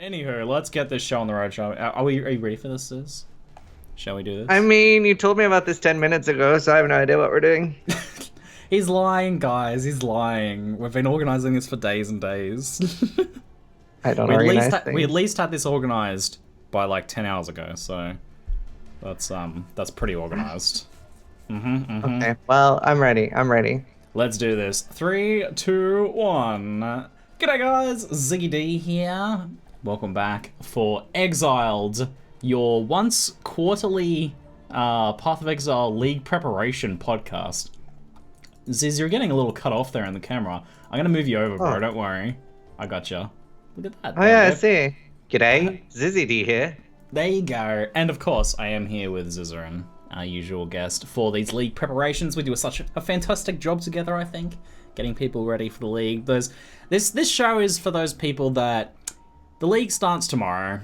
Anywho, let's get this show on the road, shall we? Are you ready for this, Sis? Shall we do this? I mean, you told me about this 10 minutes ago, so I have no idea what we're doing. He's lying, guys. He's lying. We've been organizing this for days and days. I don't organize things. We at least had this organized by like 10 hours ago, so that's pretty organized. Okay, well, I'm ready. Let's do this. 3, 2, 1. G'day, guys. ZiggyD here. Welcome back for Exiled, your once quarterly Path of Exile League preparation podcast. Ziz, you're getting a little cut off there in the camera. I'm gonna move you over, bro. Don't worry. I gotcha. Look at that. Oh yeah, I see. G'day, ZiggyD here. There you go. And of course, I am here with Zizaran, our usual guest, for these league preparations. We do such a fantastic job together, I think, getting people ready for the league. This show is for those people that the league starts tomorrow,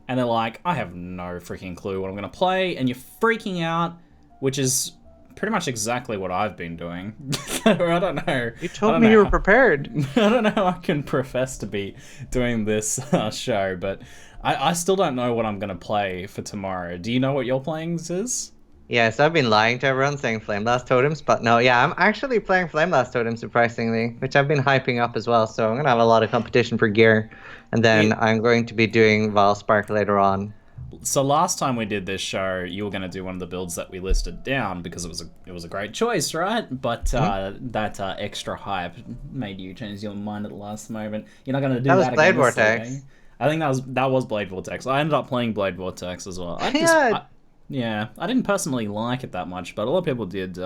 and they're like, I have no freaking clue what I'm gonna play, and you're freaking out, which is pretty much exactly what I've been doing. I don't know. You told me you were prepared. I don't know how I can profess to be doing this show, but I still don't know what I'm going to play for tomorrow. Do you know what you're playing, Ziz? Yes, I've been lying to everyone saying Flameblast Totems, but no, yeah, I'm actually playing Flameblast Totems surprisingly, which I've been hyping up as well, so I'm going to have a lot of competition for gear, and then I'm going to be doing Valspark later on. So last time we did this show, you were going to do one of the builds that we listed down because it was a great choice, right? But that extra hype made you change your mind at the last moment. You're not going to do that again. That was Blade Vortex. I think that was Blade Vortex. I ended up playing Blade Vortex as well. I didn't personally like it that much, but a lot of people did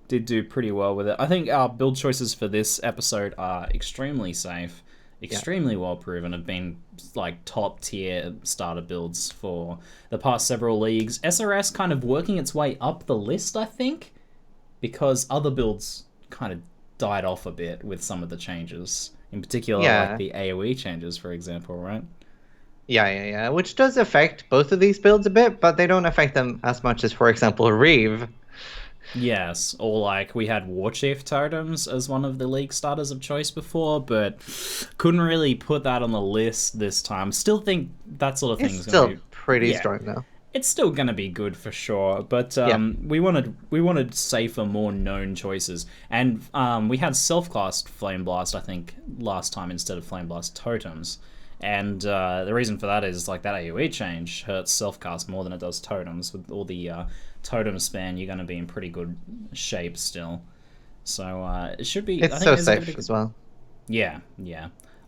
do pretty well with it. I think our build choices for this episode are extremely safe. Extremely well proven, have been like top tier starter builds for the past several leagues. SRS kind of working its way up the list, I think, because other builds kind of died off a bit with some of the changes. In particular, like the AoE changes, for example, right? Yeah, which does affect both of these builds a bit, but they don't affect them as much as, for example, Reeve. Yes, or like we had Warchief Totems as one of the league starters of choice before, but couldn't really put that on the list this time. Still think that sort of thing is still pretty strong though. It's still gonna be good for sure, but we wanted safer, more known choices, and we had self-classed Flameblast, I think, last time instead of Flameblast Totems. And the reason for that is like that AoE change hurts self-cast more than it does Totems. With all the Totem span, you're going to be in pretty good shape still. So it should be. It's so safe as well. Yeah.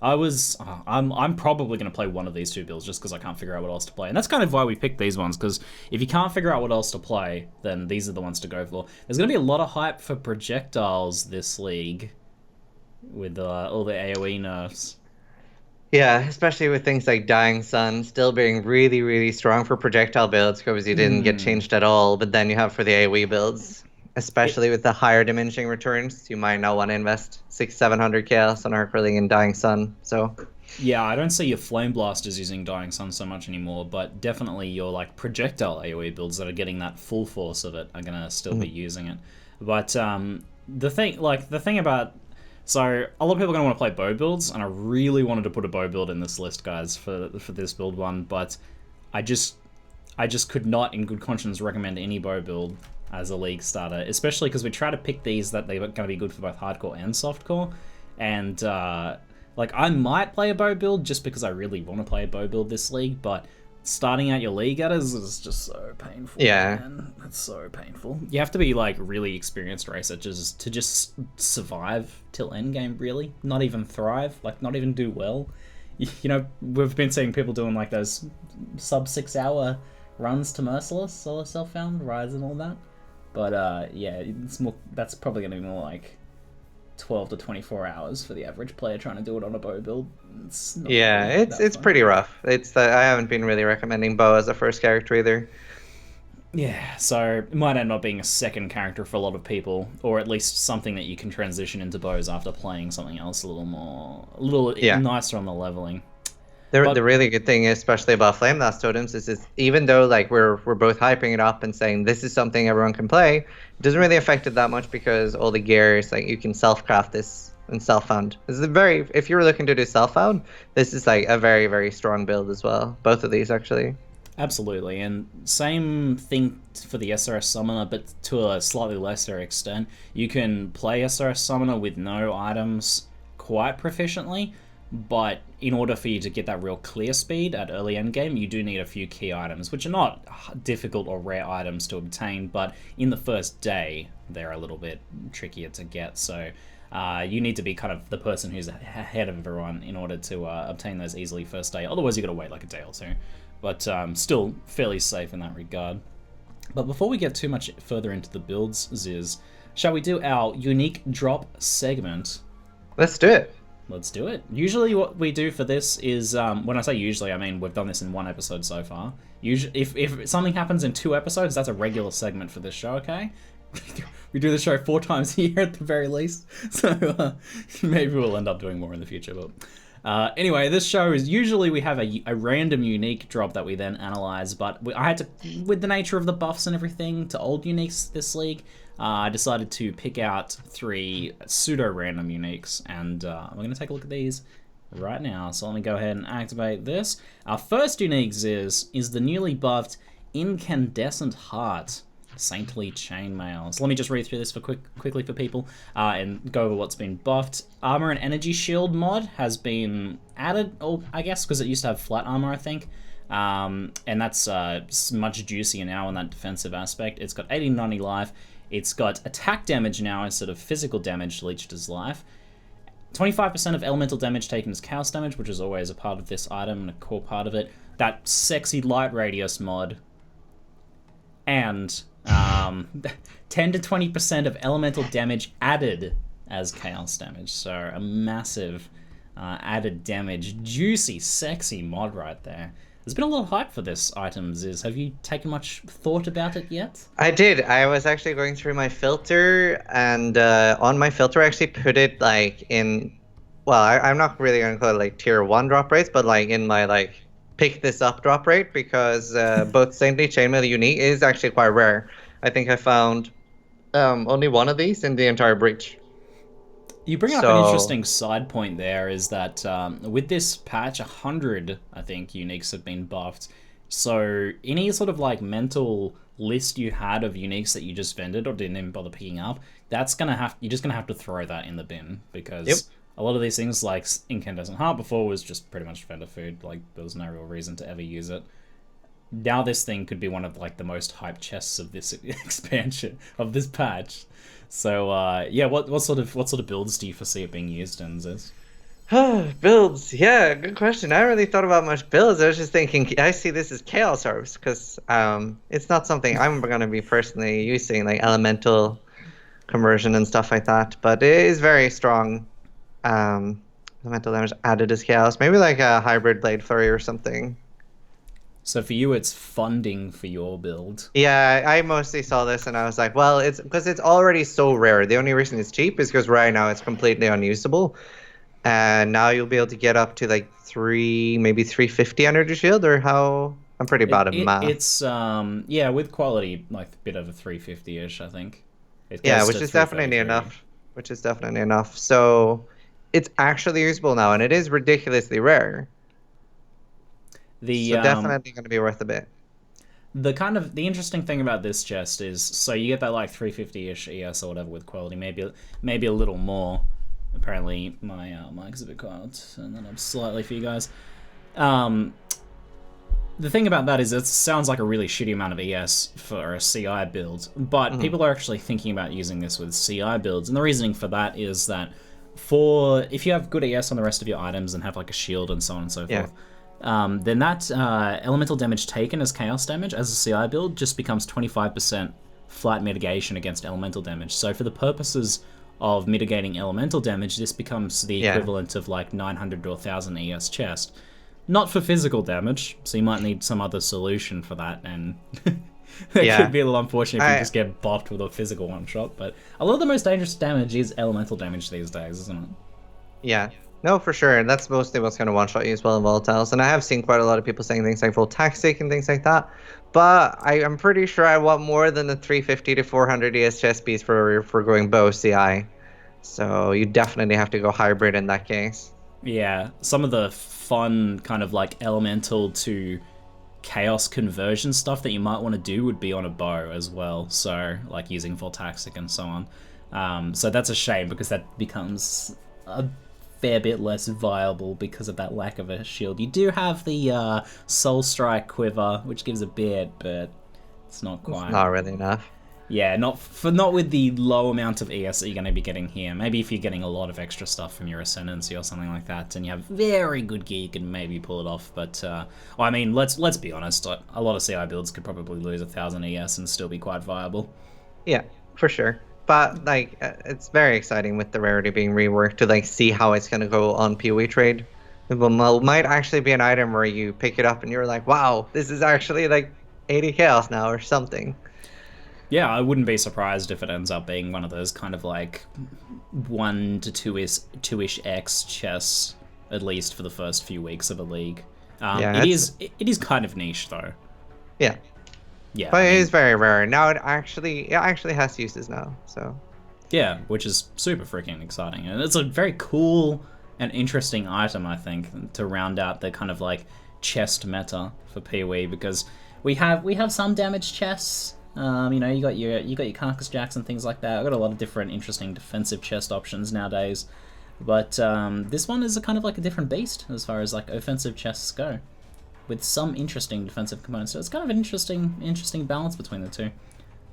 I'm probably going to play one of these two builds just because I can't figure out what else to play, and that's kind of why we picked these ones. Because if you can't figure out what else to play, then these are the ones to go for. There's going to be a lot of hype for projectiles this league, with all the AoE nerfs. Yeah, especially with things like Dying Sun still being really, really strong for projectile builds because you didn't get changed at all, but then you have for the AoE builds, especially with the higher diminishing returns, you might not want to invest 600-700 chaos on Arcling and Dying Sun, so... Yeah, I don't see your Flame Blasters using Dying Sun so much anymore, but definitely your like projectile AoE builds that are getting that full force of it are going to still be using it. But the thing about... So, a lot of people are going to want to play bow builds, and I really wanted to put a bow build in this list, guys, for this build one, but I just could not, in good conscience, recommend any bow build as a league starter, especially because we try to pick these that they're going to be good for both hardcore and softcore, and, like, I might play a bow build just because I really want to play a bow build this league, but starting out your league adders is just so painful. Yeah, man. It's so painful. You have to be like really experienced racer to just survive till endgame. Really, not even thrive. Like not even do well. You know, we've been seeing people doing like those sub 6 hour runs to Merciless, Solo Self-Found, Rise, and all that. But yeah, it's more. That's probably gonna be more like 12 to 24 hours for the average player trying to do it on a bow build. It's pretty rough. I haven't been really recommending bow as a first character either. Yeah, so it might end up being a second character for a lot of people, or at least something that you can transition into bows after playing something else a little nicer on the leveling. The really good thing, especially about Flameblast Totems, is even though like we're both hyping it up and saying this is something everyone can play, it doesn't really affect it that much because all the gear is like you can self-craft this and self-found. This is if you're looking to do self-found, this is like a very, very strong build as well. Both of these actually. Absolutely, and same thing for the SRS Summoner, but to a slightly lesser extent. You can play SRS Summoner with no items quite proficiently, but in order for you to get that real clear speed at early endgame, you do need a few key items, which are not difficult or rare items to obtain, but in the first day, they're a little bit trickier to get, so you need to be kind of the person who's ahead of everyone in order to obtain those easily first day, otherwise you gotta wait like a day or two. But still fairly safe in that regard. But before we get too much further into the builds, Ziz, shall we do our unique drop segment? Let's do it. Let's do it. Usually what we do for this is, when I say usually, I mean we've done this in 1 episode so far. Usually, if something happens in 2 episodes, that's a regular segment for this show, okay? We do the show 4 times a year at the very least, so maybe we'll end up doing more in the future, but... anyway, this show is usually we have a random unique drop that we then analyze, but I had to, with the nature of the buffs and everything to old uniques this league, I decided to pick out 3 pseudo-random uniques, and we're going to take a look at these right now. So let me go ahead and activate this. Our first unique is the newly buffed Incandescent Heart. Saintly Chainmail. So let me just read through this quickly for people and go over what's been buffed. Armor and Energy Shield mod has been added, I guess, because it used to have flat armor, I think. And that's much juicier now in that defensive aspect. It's got 80-90 life. It's got attack damage now instead of physical damage leached as life. 25% of elemental damage taken as chaos damage, which is always a part of this item and a core part of it. That sexy light radius mod. And 10 to 20% of elemental damage added as chaos damage. So a massive added damage, juicy, sexy mod right there. There's been a lot of hype for this item, Ziz. Have you taken much thought about it yet? I did. I was actually going through my filter, and on my filter I actually put it like in, well, I'm not really going to call it like tier 1 drop rates, but like in my like pick this up drop rate, because both Saintly Chainmail Unique is actually quite rare. I think I found only 1 of these in the entire breach. You bring up an interesting side point there, is that with this patch, 100, I think, uniques have been buffed. So any sort of like mental list you had of uniques that you just vended or didn't even bother picking up, that's you're just gonna have to throw that in the bin, because a lot of these things like Incandescent Heart before was just pretty much vendor food. Like there was no real reason to ever use it. Now this thing could be one of like the most hyped chests of this expansion of this patch. So yeah, what sort of builds do you foresee it being used in, Ziz? Builds, yeah, good question. I haven't really thought about much builds. I was just thinking, I see this as Chaos Orbs, because it's not something I'm going to be personally using, like elemental conversion and stuff like that. But it is very strong. Elemental damage added as Chaos. Maybe like a hybrid Blade Flurry or something. So for you, it's funding for your build. Yeah, I mostly saw this and I was like, well, it's because it's already so rare. The only reason it's cheap is because right now it's completely unusable. And now you'll be able to get up to like maybe 350 energy shield, or how? I'm pretty bad at math. It's yeah, with quality, like a bit over 350-ish, I think. Yeah, which is definitely enough. Which is definitely enough. So it's actually usable now, and it is ridiculously rare. So definitely going to be worth a bit. The interesting thing about this chest is, so you get that like 350-ish ES or whatever with quality, maybe a little more. Apparently my mic's a bit quiet, and then up slightly for you guys. The thing about that is it sounds like a really shitty amount of ES for a CI build, but people are actually thinking about using this with CI builds, and the reasoning for that is that if you have good ES on the rest of your items and have like a shield and so on and so forth, then that elemental damage taken as chaos damage as a CI build just becomes 25% flat mitigation against elemental damage. So for the purposes of mitigating elemental damage, this becomes the equivalent of like 900 to 1000 ES chest. Not for physical damage, so you might need some other solution for that, and it could be a little unfortunate if you just get buffed with a physical one-shot, but a lot of the most dangerous damage is elemental damage these days, isn't it? Yeah. No, for sure. And that's mostly what's going to one-shot you as well in volatiles. And I have seen quite a lot of people saying things like Voltaxic and things like that. But I'm pretty sure I want more than the 350 to 400 ES chest piece for going bow CI. So you definitely have to go hybrid in that case. Yeah, some of the fun kind of like elemental to chaos conversion stuff that you might want to do would be on a bow as well. So like using Voltaxic and so on. So that's a shame because that becomes a fair bit less viable because of that lack of a shield. You do have the Soul Strike quiver, which gives a bit, but it's not quite. It's not really enough. Yeah, not with the low amount of ES that you're going to be getting here. Maybe if you're getting a lot of extra stuff from your Ascendancy or something like that, and you have very good gear, you can maybe pull it off. But well, I mean, let's be honest. A lot of CI builds could probably lose 1,000 ES and still be quite viable. Yeah, for sure. But like, it's very exciting with the rarity being reworked to like see how it's gonna go on PoE trade. It might actually be an item where you pick it up and you're like, wow, this is actually like 80 chaos now or something. Yeah, I wouldn't be surprised if it ends up being one of those kind of like 1 to 2-ish X chests, at least for the first few weeks of a league. Yeah, it is kind of niche though. Yeah. Yeah, but it is very rare. Now it actually has uses now, so. Yeah, which is super freaking exciting. And it's a very cool and interesting item, I think, to round out the kind of like chest meta for PoE, because we have some damage chests. You know, you got your Carcass Jacks and things like that. I've got a lot of different interesting defensive chest options nowadays. But this one is a kind of like a different beast as far as like offensive chests go, with some interesting defensive components. So it's kind of an interesting balance between the two.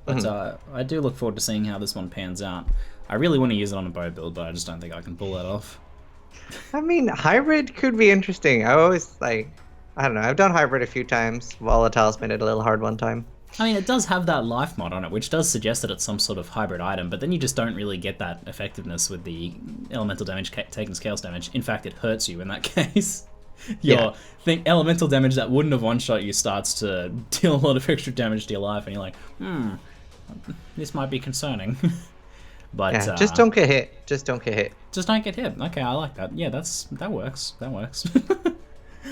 But I do look forward to seeing how this one pans out. I really want to use it on a bow build, but I just don't think I can pull that off. I mean, hybrid could be interesting. I always I don't know. I've done hybrid a few times. Volatile's made it a little hard one time. I mean, it does have that life mod on it, which does suggest that it's some sort of hybrid item, but then you just don't really get that effectiveness with the elemental damage taking chaos damage. In fact, it hurts you in that case. Your elemental damage that wouldn't have one-shot you starts to deal a lot of extra damage to your life, and you're like, this might be concerning. But yeah, just don't get hit. Just don't get hit. Just don't get hit. Okay, I like that. Yeah, that works. That works.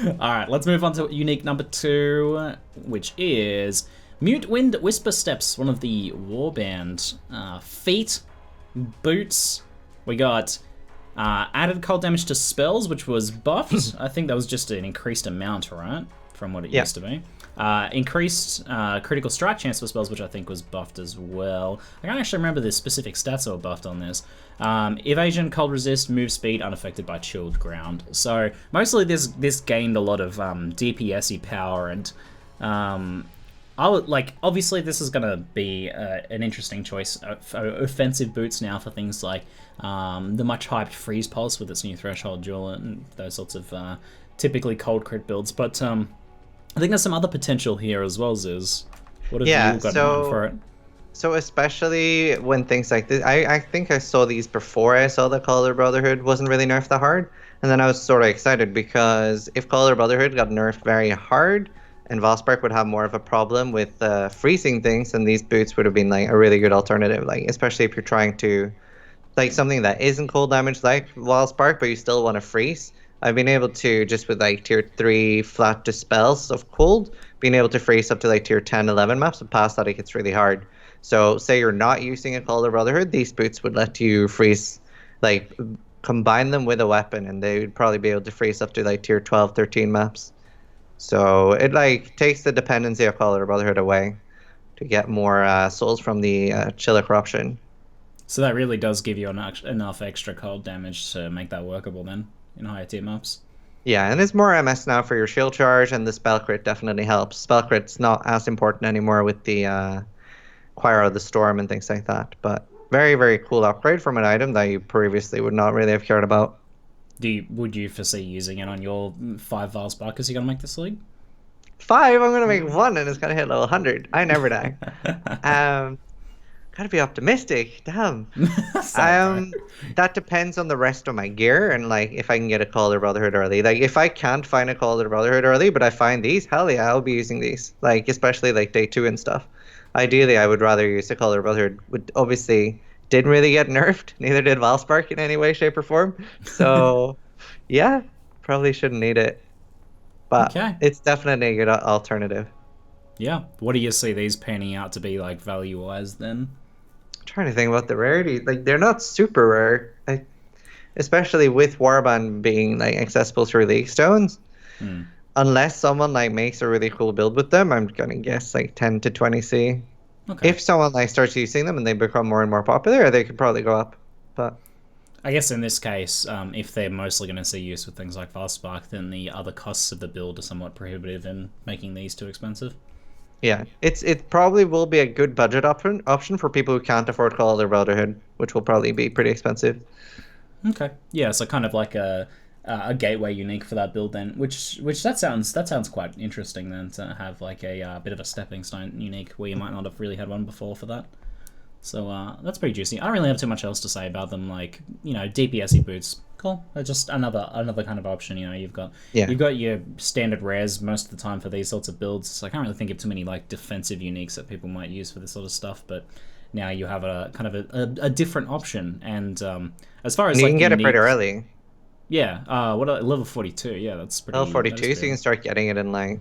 Alright, let's move on to unique number 2, which is Mutewind Whispersteps, one of the warband feat boots. We got added cold damage to spells, which was buffed. I think that was just an increased amount, right? From what it used to be. Increased critical strike chance for spells, which I think was buffed as well. I can't actually remember the specific stats that were buffed on this. Evasion, cold resist, move speed, unaffected by chilled ground. So mostly this gained a lot of DPS-y power, and obviously this is gonna be an interesting choice for offensive boots now for things like the much hyped freeze pulse with its new threshold jewel and those sorts of typically cold crit builds. But I think there's some other potential here as well, Ziz. What have you got in mind for it? So especially when things like this, I think I saw these before I saw the Caller Brotherhood wasn't really nerfed that hard, and then I was sort of excited because if Caller Brotherhood got nerfed very hard, and Valspark would have more of a problem with freezing things, and these boots would have been like a really good alternative, like especially if you're trying to like something that isn't cold damage like Valspark, but you still want to freeze. I've been able to, just with like tier 3 flat dispels of cold, being able to freeze up to like tier 10, 11 maps, and past that it gets really hard. So say you're not using a Caller Brotherhood, these boots would let you freeze, like combine them with a weapon, and they would probably be able to freeze up to like tier 12, 13 maps. So it like takes the dependency of Caller Brotherhood away to get more souls from the Chiller Corruption. So that really does give you enough extra cold damage to make that workable then in higher tier maps. Yeah, and it's more MS now for your shield charge, and the spell crit definitely helps. Spell crit's not as important anymore with the Choir of the Storm and things like that, but very, very cool upgrade from an item that you previously would not really have cared about. Would you foresee using it on your 5 Valsparkers you're going to make this league? 5? I'm going to make 1 and it's going to hit level 100. I never die. Gotta be optimistic. Damn. That depends on the rest of my gear and like if I can get a Caller Brotherhood early. Like if I can't find a Caller Brotherhood early, but I find these, hell yeah, I'll be using these. Like especially like day 2 and stuff. Ideally, I would rather use the Caller Brotherhood. Would obviously didn't really get nerfed. Neither did Valspark in any way, shape, or form. So yeah, probably shouldn't need it. But it's definitely a good alternative. Yeah. What do you see these panning out to be like value-wise then? trying to think about the rarity. Like, they're not super rare. Like, especially with Warband being like accessible through Leaguestones. Unless someone like makes a really cool build with them, I'm gonna guess like 10 to 20 C. Okay. If someone like starts using them and they become more and more popular, they could probably go up. But I guess in this case, if they're mostly going to see use with things like Fast Spark, then the other costs of the build are somewhat prohibitive in making these too expensive. yeah, it probably will be a good budget option for people who can't afford Call of the Brotherhood, which will probably be pretty expensive. Okay. Yeah, so kind of like a gateway unique for that build then, which that sounds quite interesting then, to have like a bit of a stepping stone unique where you might not have really had one before for that. So that's pretty juicy. I don't really have too much else to say about them. Like, you know, DPSy boots, cool. They're just another kind of option. You know, you've got your standard rares most of the time for these sorts of builds. So I can't really think of too many like defensive uniques that people might use for this sort of stuff. But now you have a kind of a different option. And as far as and you like can get it pretty early. Yeah. What level 42? Yeah, that's pretty. Level 42, so you can start getting it in like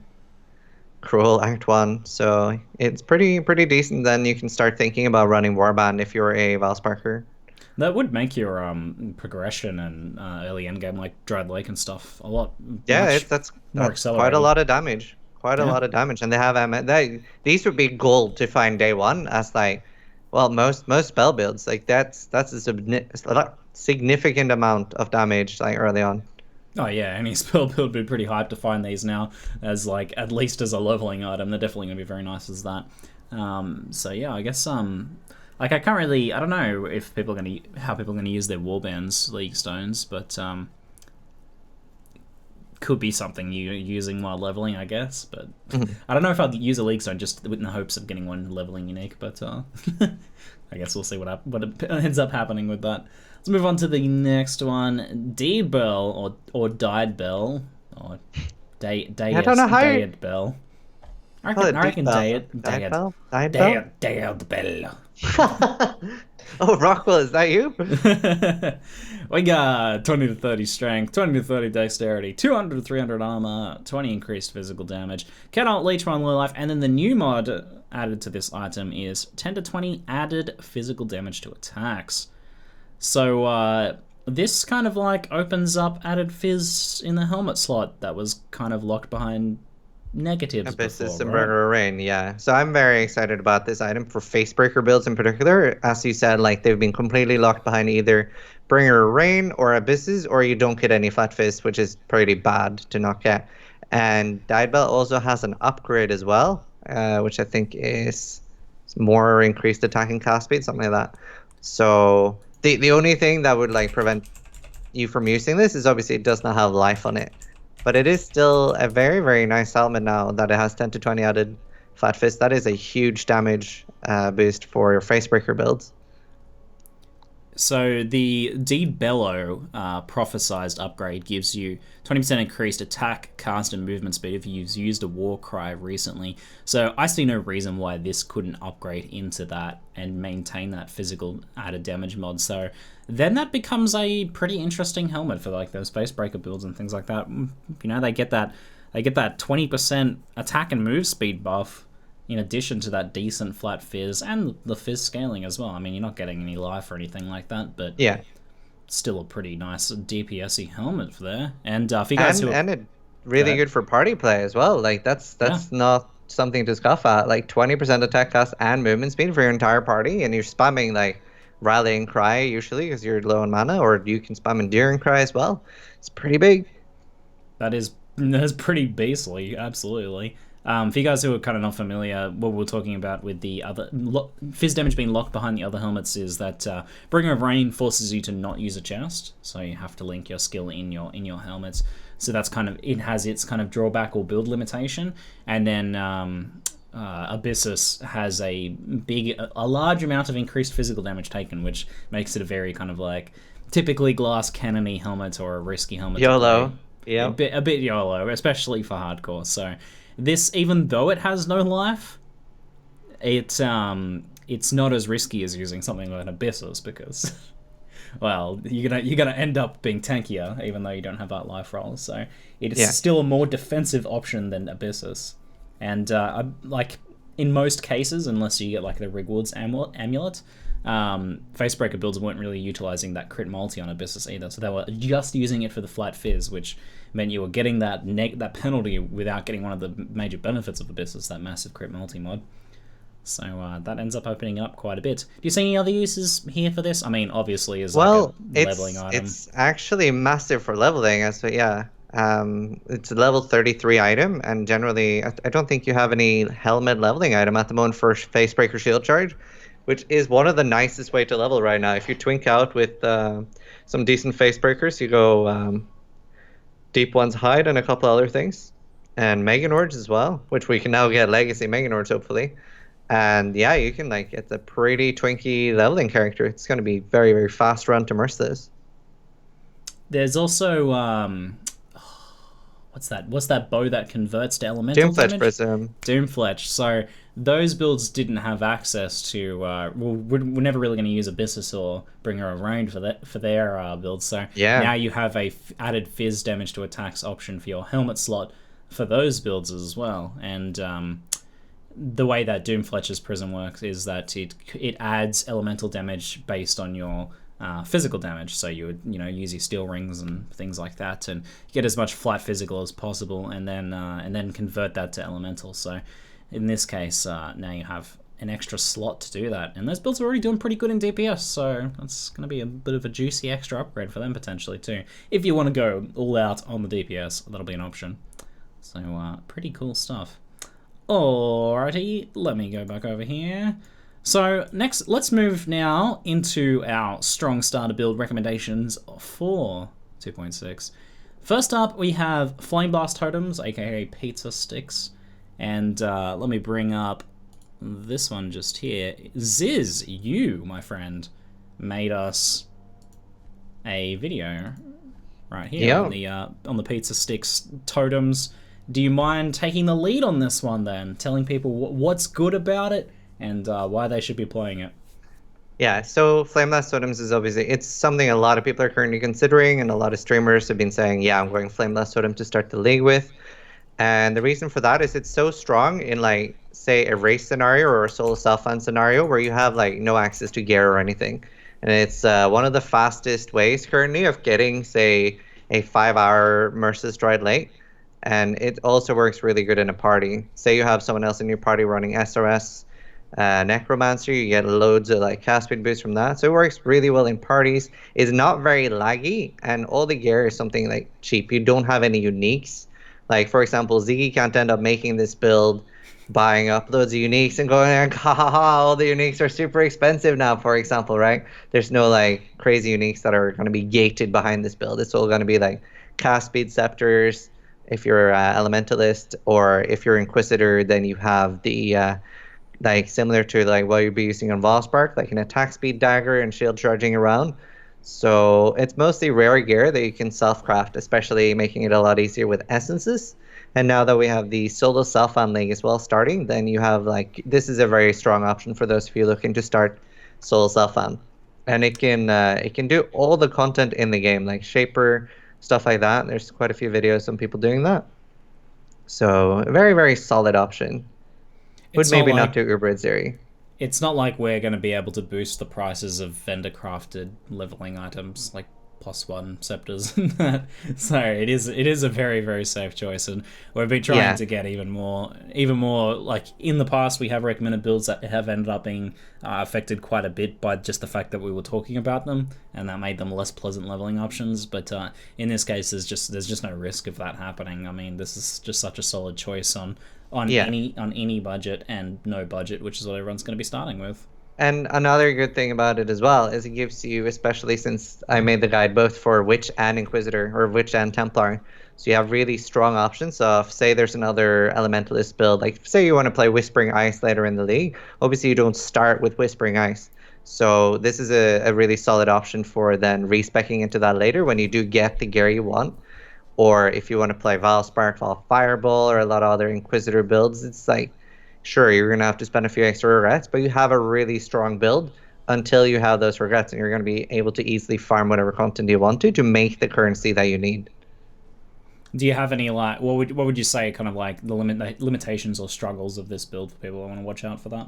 Cruel Act 1, so it's pretty decent. Then you can start thinking about running Warband if you're a Valsparker. That would make your progression and early endgame like Dried Lake and stuff a lot. Yeah, that's quite a lot of damage. Quite a lot of damage, and they have these would be gold to find day one as like, well, most spell builds like that's a significant amount of damage like early on. Oh yeah, any spell build would be pretty hyped to find these now as like at least as a leveling item. They're definitely going to be very nice as that. So yeah, I guess like I don't know if how people are going to use their warbands League Stones, but could be something you're using while leveling, I guess. But I don't know if I'd use a League Stone just in the hopes of getting one leveling unique. But I guess we'll see what ends up happening with that. Let's move on to the next one. Deidbell or Deidbell or I don't know how Deidbell. I reckon Deidbell. Oh, Rockwell, is that you? We got 20 to 30 strength, 20 to 30 dexterity, 200 to 300 armor, 20 increased physical damage, cannot leech one low life, and then the new mod added to this item is 10 to 20 added physical damage to attacks. So this kind of like opens up added fizz in the helmet slot that was kind of locked behind negatives Abyssus and before, right? Burger Rain, yeah. So I'm very excited about this item for Facebreaker builds in particular. As you said, like they've been completely locked behind either Bringer Rain or Abysses, or you don't get any Flat Fist, which is pretty bad to not get. And Deidbell also has an upgrade as well, which I think is more increased attack and cast speed, something like that. So the only thing that would like prevent you from using this is obviously it does not have life on it. But it is still a very, very nice helmet now that it has 10 to 20 added Flat Fist. That is a huge damage boost for your Facebreaker builds. So the Deidbell prophesized upgrade gives you 20% increased attack, cast, and movement speed if you've used a war cry recently. So I see no reason why this couldn't upgrade into that and maintain that physical added damage mod. So then that becomes a pretty interesting helmet for like those Facebreaker builds and things like that. You know, they get that 20% attack and move speed buff in addition to that decent flat fizz and the fizz scaling as well. I mean, you're not getting any life or anything like that, but yeah, still a pretty nice DPS-y helmet for there. And for you guys and it really good for party play as well. Like that's not something to scoff at. Like 20% attack cost and movement speed for your entire party, and you're spamming like Rallying Cry usually because you're low on mana, or you can spam Enduring Cry as well. It's pretty big. That's pretty beastly, absolutely. For you guys who are kind of not familiar, what we're talking about with the other fizz damage being locked behind the other helmets is that Bringer of Rain forces you to not use a chest, so you have to link your skill in your helmets. So that's kind of, it has its kind of drawback or build limitation, and then Abyssus has a large amount of increased physical damage taken, which makes it a very kind of like typically glass cannon-y helmet or a risky helmet. YOLO, yeah, a bit YOLO, especially for hardcore. So this, even though it has no life, it's not as risky as using something like an Abyssus because, well, you're gonna end up being tankier even though you don't have that life roll. So it's still a more defensive option than Abyssus, and like in most cases, unless you get like the Rigwoods amulet, Facebreaker builds weren't really utilizing that crit multi on Abyssus either, so they were just using it for the flat fizz, which meant you were getting that penalty without getting one of the major benefits of Abyssus, that massive crit multi mod. So that ends up opening up quite a bit. Do you see any other uses here for this? I mean, obviously, as like a leveling item. It's actually massive for leveling. It's a level 33 item, and generally, I don't think you have any helmet leveling item at the moment for Facebreaker Shield Charge, which is one of the nicest way to level right now. If you twink out with some decent Facebreakers, you go Deep One's Hide and a couple other things, and Meganords as well, which we can now get Legacy Meganords hopefully. And yeah, you can it's a pretty twinky leveling character. It's going to be very, very fast run to Merciless. There's also what's that bow that converts to elemental damage? Prism. Doomfletch. So those builds didn't have access to. We're never really going to use Abyssus or bring her around for their builds. So yeah, now you have a added fizz damage to attacks option for your helmet slot for those builds as well. And the way that Doomfletch's Prism works is that it adds elemental damage based on your physical damage. So you would use your steel rings and things like that, and get as much flat physical as possible, and then convert that to elemental. So in this case, now you have an extra slot to do that, and those builds are already doing pretty good in DPS. So that's going to be a bit of a juicy extra upgrade for them potentially too. If you want to go all out on the DPS, that'll be an option. So pretty cool stuff. Alrighty, let me go back over here. So next, let's move now into our strong starter build recommendations for 2.6. First up, we have Flameblast Totems, aka Pizza Sticks. And let me bring up this one just here. Ziz, you, my friend, made us a video right here on the Pizza Sticks Totems. Do you mind taking the lead on this one then? Telling people what's good about it and why they should be playing it? Yeah, so Flameblast Totems is obviously, it's something a lot of people are currently considering, and a lot of streamers have been saying, yeah, I'm going Flameblast Totem to start the league with. And the reason for that is it's so strong in say a race scenario or a solo self-found scenario where you have no access to gear or anything. And it's one of the fastest ways currently of getting, say, a 5-hour Merciless Dried Late. And it also works really good in a party. Say you have someone else in your party running SRS, Necromancer, you get loads of cast speed boost from that. So it works really well in parties. It's not very laggy, and all the gear is something cheap. You don't have any uniques. For example, Ziggy can't end up making this build, buying up loads of uniques and going ha ha ha, all the uniques are super expensive now, for example, right? There's no crazy uniques that are going to be gated behind this build. It's all going to be cast speed scepters. If you're Elementalist, or if you're Inquisitor, then you have the similar to what you'd be using on Volspark, an attack speed dagger and shield charging around. So it's mostly rare gear that you can self-craft, especially making it a lot easier with essences. And now that we have the solo self-found league as well starting, then you have this is a very strong option for those of you looking to start solo self-found. And it can do all the content in the game, like Shaper, stuff like that. There's quite a few videos of some people doing that. So a very, very solid option. Would maybe not do Uber Zeri. It's not like we're going to be able to boost the prices of vendor crafted leveling items like +1 scepters and that. So it is a very, very safe choice, and we've been trying to get even more in the past. We have recommended builds that have ended up being affected quite a bit by just the fact that we were talking about them, and that made them less pleasant leveling options. But in this case, there's just no risk of that happening. I mean, this is just such a solid choice on any budget and no budget, which is what everyone's going to be starting with. And another good thing about it as well is it gives you, especially since I made the guide both for Witch and Inquisitor, or Witch and Templar, so you have really strong options. So if, say, there's another Elementalist build, say you want to play Whispering Ice later in the league, obviously you don't start with Whispering Ice. So this is a really solid option for then respecking into that later when you do get the gear you want. Or if you want to play Valspark, Val Fireball, or a lot of other Inquisitor builds, it's sure, you're going to have to spend a few extra regrets, but you have a really strong build until you have those regrets, and you're going to be able to easily farm whatever content you want to make the currency that you need. Do you have any, what would you say, kind of the limitations or struggles of this build for people who want to watch out for that?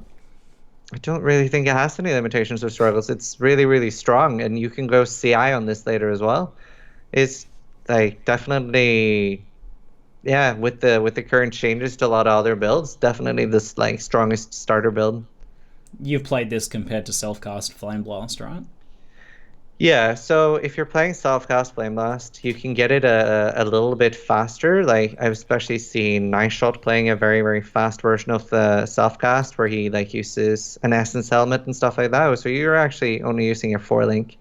I don't really think it has any limitations or struggles. It's really, really strong, and you can go CI on this later as well. It's like definitely, yeah, with the current changes to a lot of other builds, definitely this like strongest starter build. You've played this compared to Selfcast Flameblast, right? Yeah, so if you're playing Softcast Flameblast, you can get it a little bit faster. Like I've especially seen Nice Shot playing a very, very fast version of the Softcast where he like uses an Essence helmet and stuff like that. So you're actually only using a 4 link,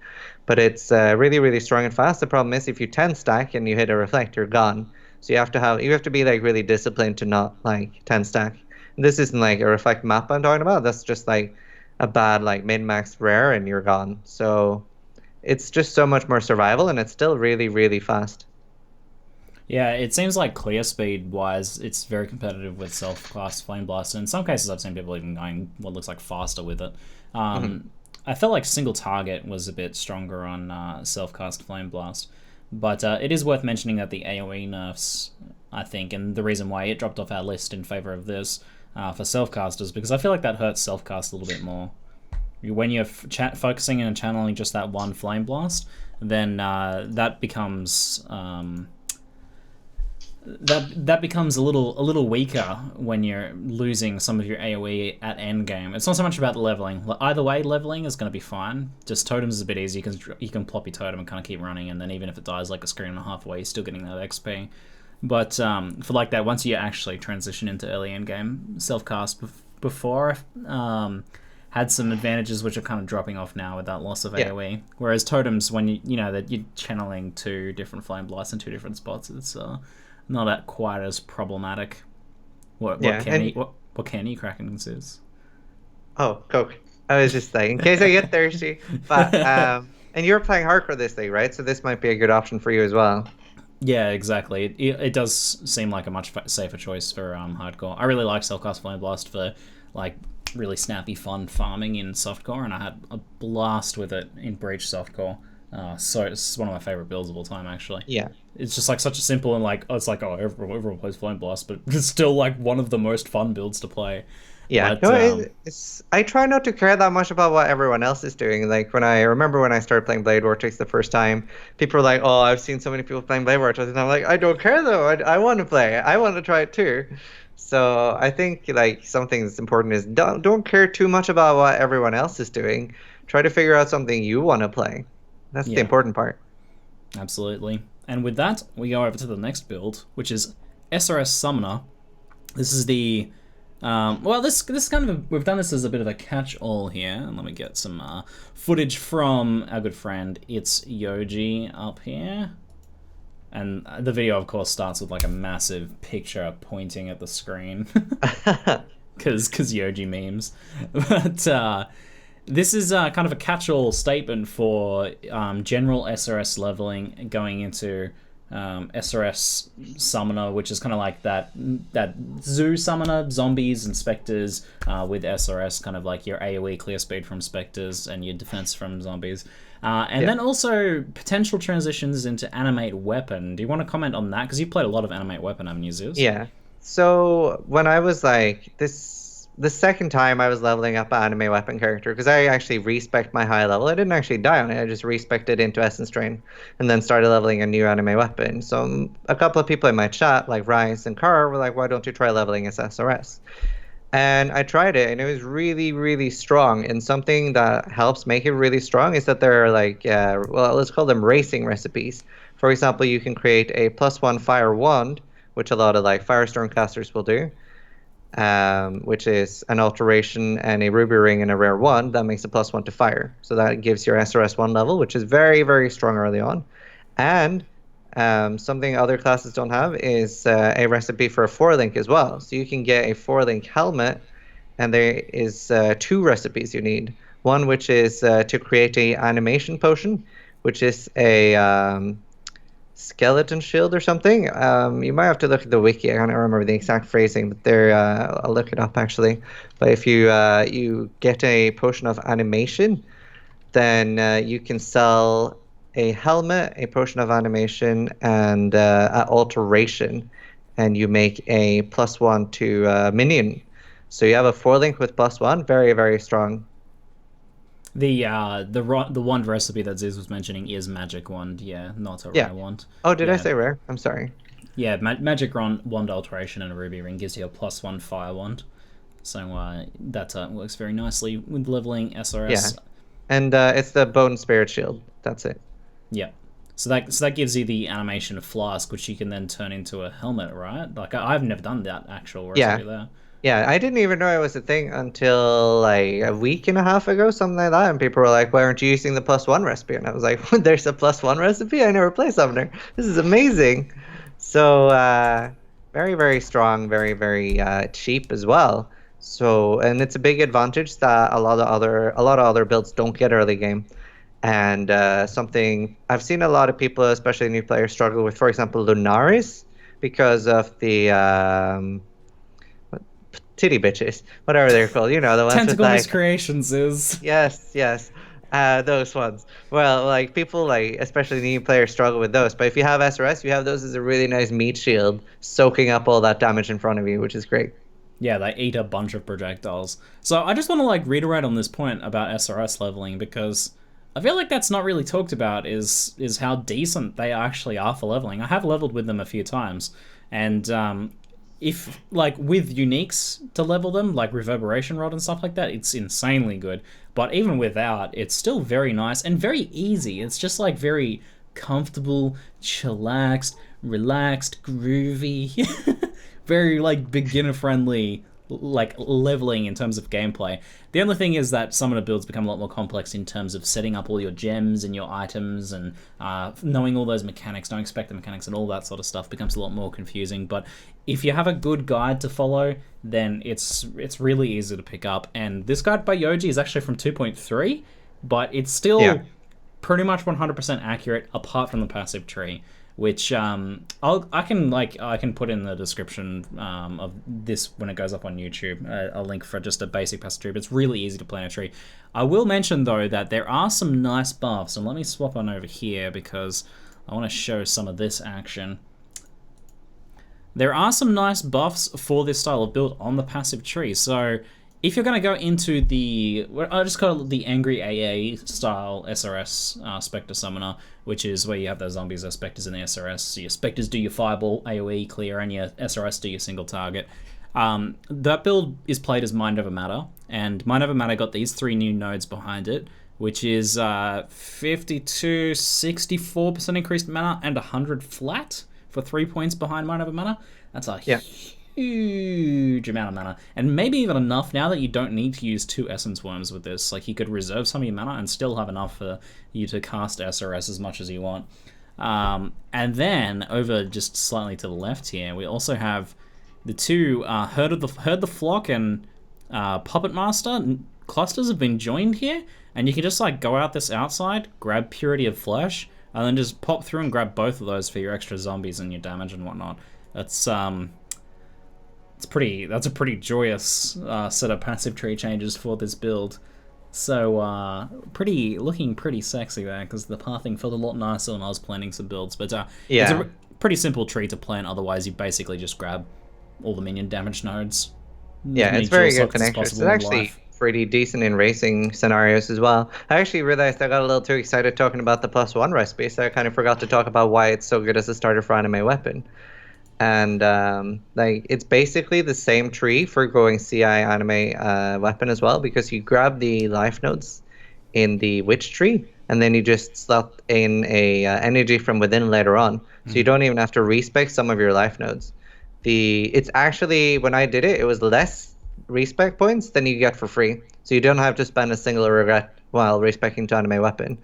but it's really, really strong and fast. The problem is if you 10 stack and you hit a reflect, you're gone. So you have to be like really disciplined to not like 10 stack. And this isn't like a reflect map I'm talking about. That's just like a bad like min-max rare and you're gone. So it's just so much more survival and it's still really, really fast. Yeah, it seems like clear speed wise, it's very competitive with self-class Flame Blast. And in some cases, I've seen people even going what looks like faster with it. Mhm. I felt like single target was a bit stronger on self-cast Flame Blast, but it is worth mentioning that the AOE nerfs, I think, and the reason why it dropped off our list in favor of this for self-casters, because I feel like that hurts self-cast a little bit more. When you're focusing and channeling just that one Flame Blast, then that becomes that becomes a little weaker when you're losing some of your AoE at endgame. It's not so much about leveling. Either way, leveling is going to be fine. Just totems is a bit easy because you can plop your totem and kind of keep running, and then even if it dies like a screen and a half away, you're still getting that XP. But for like that, once you actually transition into early endgame, self-cast before had some advantages which are kind of dropping off now with that loss of Yeah. AoE. Whereas totems, when you know that you're channeling two different flame blasts in two different spots, it's not that quite as problematic. Yeah. And What can you Kraken considers? oh, Coke. I was just like, in case I get thirsty. But and you're playing hardcore this thing, right? So this might be a good option for you as well. Yeah, exactly. It does seem like a much safer choice for hardcore. I really like Cellcast Flame Blast for like really snappy, fun farming in softcore, and I had a blast with it in Breach softcore. So it's one of my favorite builds of all time, actually. Yeah. It's just like such a simple and like it's like everyone plays Flame Blast, but it's still like one of the most fun builds to play. Yeah, But no, it's. I try not to care that much about what everyone else is doing. Like when I remember when I started playing Blade Vortex the first time, people were like, "Oh, I've seen so many people playing Blade Vortex," and I'm like, "I don't care though. I want to play. I want to try it too." So I think like something that's important is don't care too much about what everyone else is doing. Try to figure out something you want to play. That's the yeah, important part. absolutely. And with that, we go over to the next build, which is SRS Summoner. This is the well, this kind of we've done this as a bit of a catch-all here, and let me get some footage from our good friend It's Yoji up here. And the video, of course, starts with like a massive picture pointing at the screen, because Yoji memes. But this is kind of a catch-all statement for general SRS leveling going into SRS Summoner, which is kind of like that zoo summoner, zombies and specters with SRS, kind of like your AoE clear speed from specters and your defense from zombies. And then also potential transitions into Animate Weapon. Do you want to comment on that? Because you've played a lot of Animate Weapon, haven't you, Zeus? Yeah. So when I was like the second time I was leveling up an anime weapon character, because I actually respec my high level. I didn't actually die on it. I just respected into Essence Drain and then started leveling a new anime weapon. So a couple of people in my chat, like Rice and Car, were like, why don't you try leveling as SRS? And I tried it, and it was really, really strong. And something that helps make it really strong is that there are like, well, let's call them racing recipes. For example, you can create a +1 fire wand, which a lot of like Firestorm casters will do, which is an alteration and a ruby ring and a rare wand that makes a +1 to fire. So that gives your SRS 1 level, which is very, very strong early on. And something other classes don't have is a recipe for a 4-link as well. So you can get a 4-link helmet, and there is 2 recipes you need. One which is to create a animation potion, which is a skeleton shield or something. You might have to look at the wiki. I can't remember the exact phrasing, but there I'll look it up actually. But if you get a potion of animation, then you can sell a helmet, a potion of animation, and an alteration, and you make a +1 to minion. So you have a 4 link with +1, very, very strong. The wand recipe that Ziz was mentioning is magic wand, yeah, not a Yeah. rare wand. Oh, did I Yeah, say rare? I'm sorry. yeah, magic wand alteration and a ruby ring gives you a +1 fire wand. So that works very nicely with leveling Yeah. SRS. And it's the Bone Spirit Shield. That's it. Yeah. So that gives you the animation of Flask, which you can then turn into a helmet, right? Like I've never done that actual recipe Yeah. there. Yeah, I didn't even know it was a thing until like a week and a half ago, something like that. And people were like, "Why aren't you using the +1 recipe?" And I was like, "There's a +1 recipe? I never play Summoner. This is amazing." So very, very strong, very, very cheap as well. So, and it's a big advantage that a lot of other builds don't get early game. And something I've seen a lot of people, especially new players, struggle with, for example, Lunaris, because of the titty bitches, whatever they're called. You know, the ones with Tentacle like, Miscreations is yes, yes, those ones. Well, like people like, especially new players, struggle with those. But if you have SRS, you have those as a really nice meat shield, soaking up all that damage in front of you, which is great. yeah, they eat a bunch of projectiles. So I just want to like reiterate on this point about SRS leveling because I feel like that's not really talked about is how decent they actually are for leveling. I have leveled with them a few times, and if like with uniques to level them, like Reverberation Rod and stuff like that, it's insanely good. But even without, it's still very nice and very easy. It's just like very comfortable, chillaxed, relaxed, groovy, very like beginner friendly like leveling in terms of gameplay. The only thing is that summoner builds become a lot more complex in terms of setting up all your gems and your items and knowing all those mechanics, knowing spectre mechanics and all that sort of stuff becomes a lot more confusing. But if you have a good guide to follow, then it's really easy to pick up. And this guide by Yoji is actually from 2.3, but it's still pretty much 100% accurate apart from the passive tree, which I can put in the description of this when it goes up on YouTube a link for just a basic passive tree, but it's really easy to plant a tree. I will mention though that there are some nice buffs, and let me swap on over here because I want to show some of this action. There are some nice buffs for this style of build on the passive tree. So if you're going to go into I just call it the Angry AA style SRS Spectre Summoner, which is where you have those zombies as Spectres in the SRS. So your Spectres do your Fireball, AoE, clear, and your SRS do your single target. That build is played as Mind Over Matter, and Mind Over Matter got these 3 new nodes behind it, which is 52, 64% increased mana and 100 flat for 3 points behind Mind Over Matter. That's a huge amount of mana, and maybe even enough now that you don't need to use 2 Essence Worms with this. Like, you could reserve some of your mana and still have enough for you to cast SRS as much as you want. And then over just slightly to the left here, we also have the 2 Herd the Flock and Puppet Master clusters have been joined here, and you can just like go out this outside, grab Purity of Flesh, and then just pop through and grab both of those for your extra zombies and your damage and whatnot. That's a pretty joyous set of passive tree changes for this build. So looking pretty sexy there, because the pathing felt a lot nicer when I was planning some builds. But it's a pretty simple tree to plan. Otherwise, you basically just grab all the minion damage nodes. Yeah, it's very good for next. It's actually pretty decent in racing scenarios as well. I actually realized I got a little too excited talking about the +1 recipe, so I kind of forgot to talk about why it's so good as a starter for anime weapon. And like, it's basically the same tree for going CI anime weapon as well, because you grab the life nodes in the witch tree, and then you just slot in a energy from within later on. So you don't even have to respec some of your life nodes. It's actually, when I did it, it was less respec points than you get for free. So you don't have to spend a single regret while respecing to anime weapon.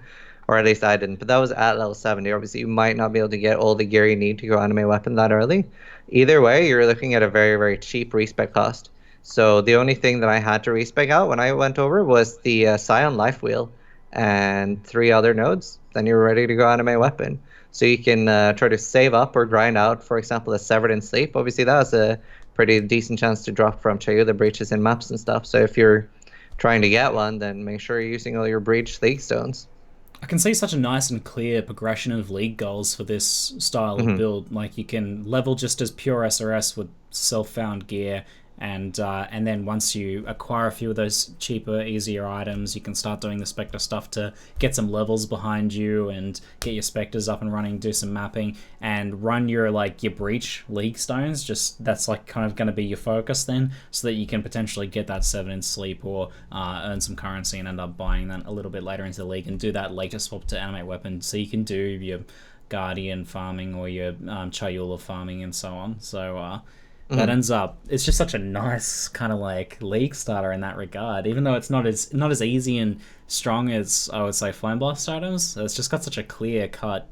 Or at least I didn't. But that was at level 70. Obviously, you might not be able to get all the gear you need to go anime weapon that early. Either way, you're looking at a very, very cheap respec cost. So the only thing that I had to respec out when I went over was the Scion Life Wheel and 3 other nodes. Then you're ready to go anime weapon. So you can try to save up or grind out, for example, a Severed in Sleep. Obviously, that was a pretty decent chance to drop from Chayu, the breaches in maps and stuff. So if you're trying to get one, then make sure you're using all your breach league stones. I can see such a nice and clear progression of league goals for this style of build. Like, you can level just as pure SRS with self-found gear, And then once you acquire a few of those cheaper, easier items, you can start doing the Spectre stuff to get some levels behind you and get your Spectres up and running, do some mapping, and run your Breach League Stones. Just that's like kind of going to be your focus then, so that you can potentially get that 7 in sleep or earn some currency and end up buying that a little bit later into the league and do that later swap to Animate Weapon, so you can do your Guardian farming or your Chayula farming and so on. So that ends up, it's just such a nice kind of like league starter in that regard, even though it's not as easy and strong as I would say Flameblast items. It's just got such a clear cut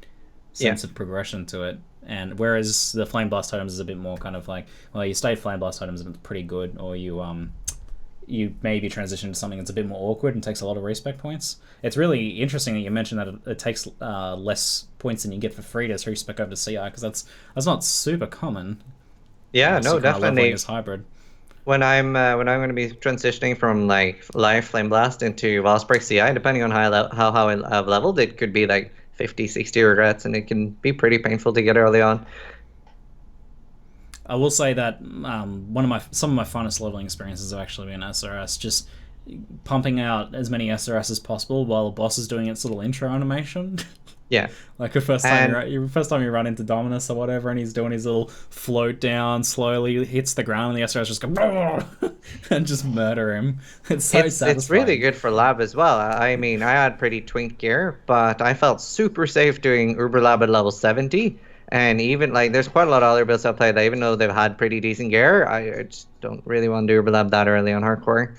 sense of progression to it, and whereas the Flameblast items is a bit more kind of like, well, you stay Flameblast items and it's pretty good, or you maybe transition to something that's a bit more awkward and takes a lot of respec points. It's really interesting that you mentioned that it takes less points than you get for free to respec over to CI, because that's not super common. Yeah, no, definitely. As hybrid. When I'm going to be transitioning from like live Flameblast into Valspark CI, depending on how I've leveled, it could be like 50, 60 regrets, and it can be pretty painful to get early on. I will say that some of my funnest leveling experiences have actually been SRS, just pumping out as many SRS as possible while the boss is doing its little intro animation. Yeah. Like the first time you run into Dominus or whatever, and he's doing his little float down slowly, hits the ground, and the SRS just go and just murder him. It's so satisfying. It's really good for lab as well. I mean, I had pretty twink gear, but I felt super safe doing Uber Lab at level 70. And even like, there's quite a lot of other builds I played that even though they've had pretty decent gear, I just don't really want to do Uber Lab that early on hardcore,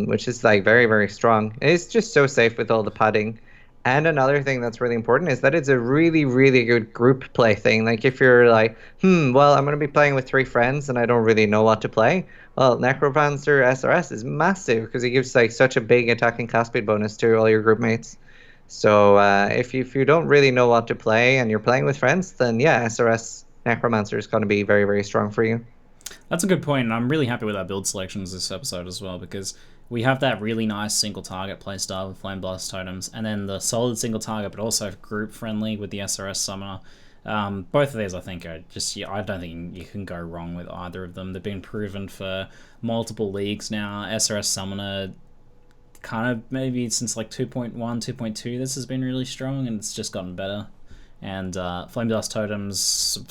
which is like very, very strong. It's just so safe with all the padding. And another thing that's really important is that it's a really, really good group play thing. Like if you're like, well, I'm going to be playing with 3 friends and I don't really know what to play. Well, Necromancer SRS is massive because it gives like such a big attacking cast speed bonus to all your group mates. So if you don't really know what to play and you're playing with friends, then yeah, SRS Necromancer is going to be very, very strong for you. That's a good point, and I'm really happy with our build selections this episode as well, because we have that really nice single target playstyle with Flameblast Totems, and then the solid single target but also group friendly with the SRS Summoner. Both of these I think are just, I don't think you can go wrong with either of them. They've been proven for multiple leagues now. SRS Summoner kind of maybe since like 2.1, 2.2 this has been really strong, and it's just gotten better. And Flameblast Totems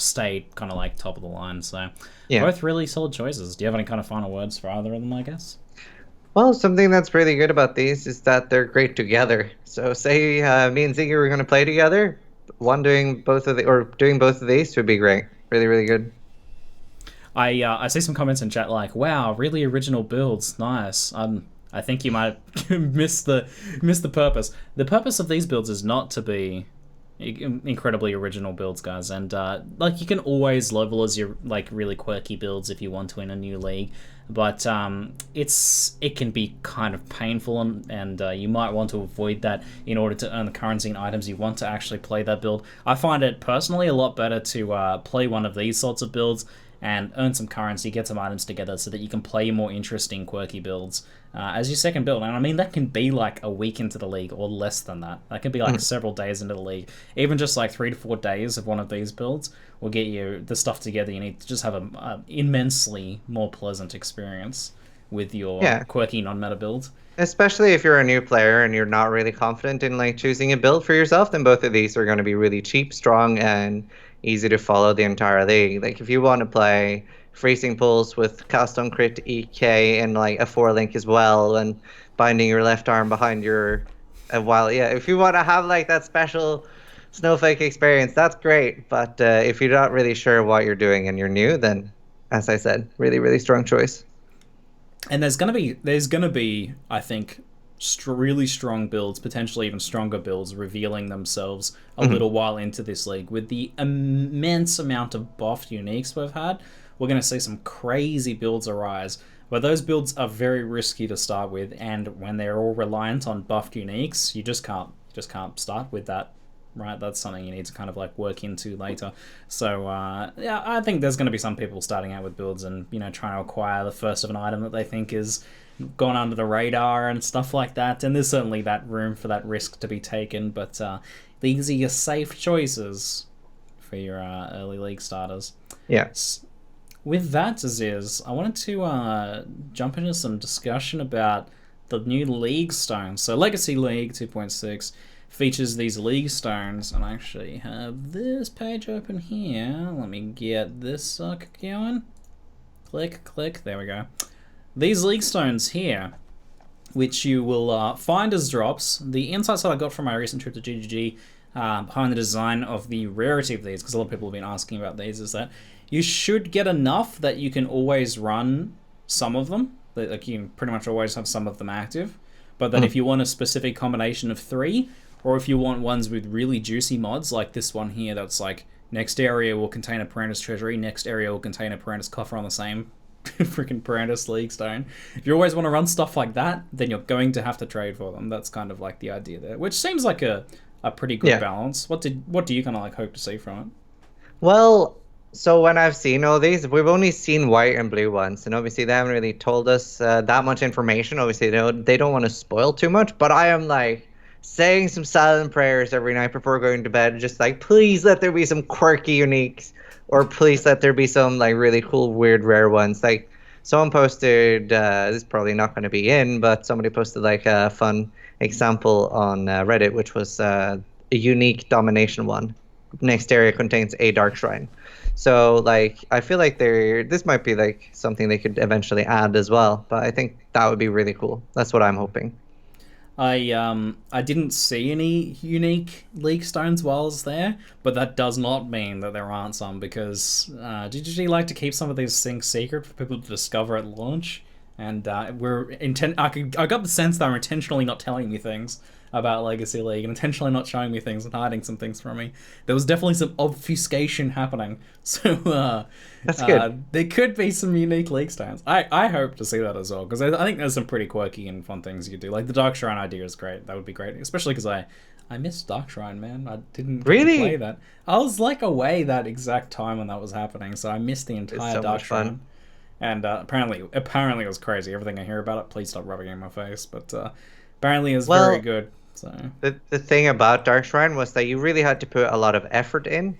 stayed kind of like top of the line, so both really solid choices. Do you have any kind of final words for either of them, I guess? Well, something that's really good about these is that they're great together. So say me and Ziggy were going to play together, doing both of these would be great. Really, really good. I see some comments in chat like, wow, really original builds, nice. I think you might miss the purpose. The purpose of these builds is not to be incredibly original builds, guys, and like you can always level as your like really quirky builds if you want to in a new league, but it can be kind of painful, and you might want to avoid that in order to earn the currency and items you want to actually play that build. I find it personally a lot better to play one of these sorts of builds and earn some currency, get some items together so that you can play more interesting, quirky builds as your second build. And I mean, that can be like a week into the league or less than that. That can be like several days into the league. Even just like 3 to 4 days of one of these builds will get you the stuff together you need to just have an immensely more pleasant experience with your quirky non-meta build. Especially if you're a new player and you're not really confident in like choosing a build for yourself, then both of these are going to be really cheap, strong, and easy to follow the entire league. Like if you want to play Freezing Pulse with cast on crit EK and like a 4-link as well, and binding your left arm behind your if you want to have like that special snowflake experience, that's great. But if you're not really sure what you're doing and you're new, then as I said, really, really strong choice. And there's gonna be I think really strong builds, potentially even stronger builds, revealing themselves a little while into this league. With the immense amount of buffed uniques we've had, we're going to see some crazy builds arise, but those builds are very risky to start with, and when they're all reliant on buffed uniques, you just can't start with that, right? That's something you need to kind of like work into later. So I think there's going to be some people starting out with builds and trying to acquire the first of an item that they think is gone under the radar and stuff like that, and there's certainly that room for that risk to be taken, but these are your safe choices for your early league starters. Yes. with that, Aziz, I wanted to jump into some discussion about the new League Stones. So Legacy League 2.6 features these League Stones, and I actually have this page open here. Let me get this sucker going. Click, click, there we go. These League Stones here, which you will find as drops. The insights that I got from my recent trip to GGG behind the design of the rarity of these, because a lot of people have been asking about these, is that you should get enough that you can always run some of them. Like you can pretty much always have some of them active. But that if you want a specific combination of 3, or if you want ones with really juicy mods, like this one here that's like, next area will contain a Parentis Treasury, next area will contain a Parentis Coffer on the same freaking Parentis League Stone. If you always want to run stuff like that, then you're going to have to trade for them. That's kind of like the idea there, which seems like a pretty good balance. What do you kind of like hope to see from it? Well, so when I've seen all these, we've only seen white and blue ones, and obviously they haven't really told us that much information. Obviously, they don't want to spoil too much, but I am like saying some silent prayers every night before going to bed, just like, please let there be some quirky uniques, or please let there be some like really cool, weird, rare ones. Like someone posted, this is probably not going to be in, but somebody posted like a fun example on Reddit, which was a unique domination one. Next area contains a dark shrine. So like I feel like this might be like something they could eventually add as well, but I think that would be really cool. That's what I'm hoping. I didn't see any unique League Stones while I was there, but that does not mean that there aren't some, because GGG like to keep some of these things secret for people to discover at launch, and I got the sense that they're intentionally not telling me things about Legacy League and intentionally not showing me things and hiding some things from me. There was definitely some obfuscation happening, so that's good. There could be some unique League Stones. I hope to see that as well, because I think there's some pretty quirky and fun things you could do. Like the Dark Shrine idea is great. That would be great, especially because I missed Dark Shrine, man. I didn't get to play that. I was like away that exact time when that was happening, so I missed the entire Dark Shrine. Fun. And apparently it was crazy. Everything I hear about it, please stop rubbing it in my face. But apparently it was very good. So the thing about Dark Shrine was that you really had to put a lot of effort in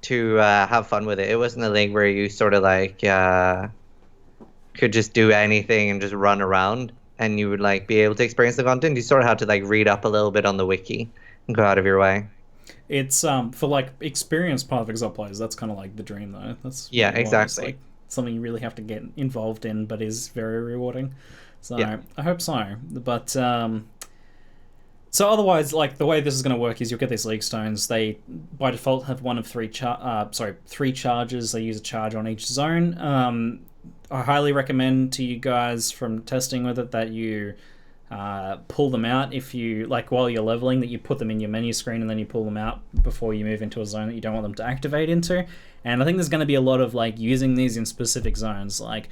to have fun with it. It wasn't a league where you sort of like could just do anything and just run around and you would like be able to experience the content. You sort of had to like read up a little bit on the wiki and go out of your way. It's for like experienced Path of Exile players, that's kind of like the dream though. That's exactly. Like something you really have to get involved in, but is very rewarding. So I hope so. But so otherwise, like the way this is going to work is you'll get these League Stones. They by default have one of three charges. They use a charge on each zone. I highly recommend to you guys from testing with it that you pull them out if you like while you're leveling, that you put them in your menu screen and then you pull them out before you move into a zone that you don't want them to activate into. And I think there's going to be a lot of like using these in specific zones. Like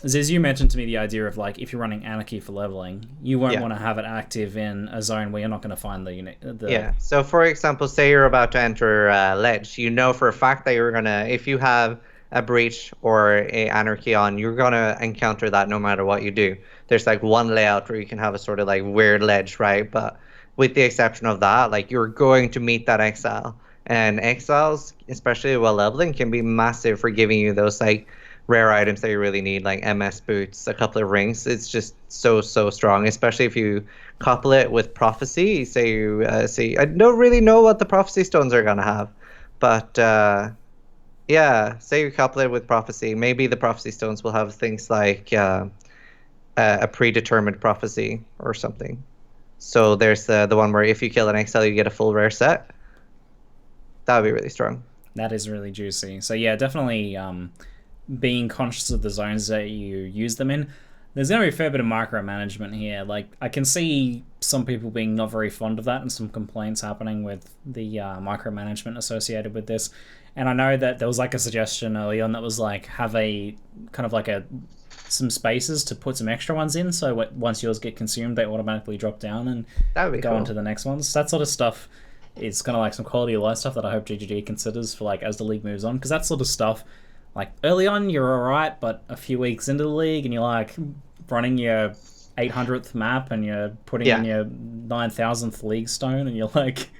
Ziz, you mentioned to me the idea of like if you're running Anarchy for leveling, you won't want to have it active in a zone where you're not going to find the unit. So for example, say you're about to enter Ledge, you know for a fact that you're gonna, if you have a Breach or a Anarchy on, you're gonna encounter that no matter what you do. There's like one layout where you can have a sort of like weird ledge, right? But with the exception of that, like you're going to meet that Exile, and Exiles, especially while leveling, can be massive for giving you those like rare items that you really need, like MS boots, a couple of rings. It's just so strong, especially if you couple it with Prophecy. Say you see, I don't really know what the Prophecy stones are gonna have, but yeah, say you couple it with Prophecy. Maybe the Prophecy stones will have things like a predetermined prophecy or something. So there's the one where if you kill an Exile, you get a full rare set. That would be really strong. That is really juicy. So yeah, definitely being conscious of the zones that you use them in. There's going to be a fair bit of micromanagement here. Like, I can see some people being not very fond of that and some complaints happening with the micromanagement associated with this. And I know that there was like a suggestion early on that was like have a kind of like some spaces to put some extra ones in, so once yours get consumed, they automatically drop down and go on to the next ones. That sort of stuff is kind of like some quality of life stuff that I hope GGD considers for like as the league moves on, because that sort of stuff, like early on you're alright, but a few weeks into the league and you're like running your 800th map and you're putting in your 9,000th league stone and you're like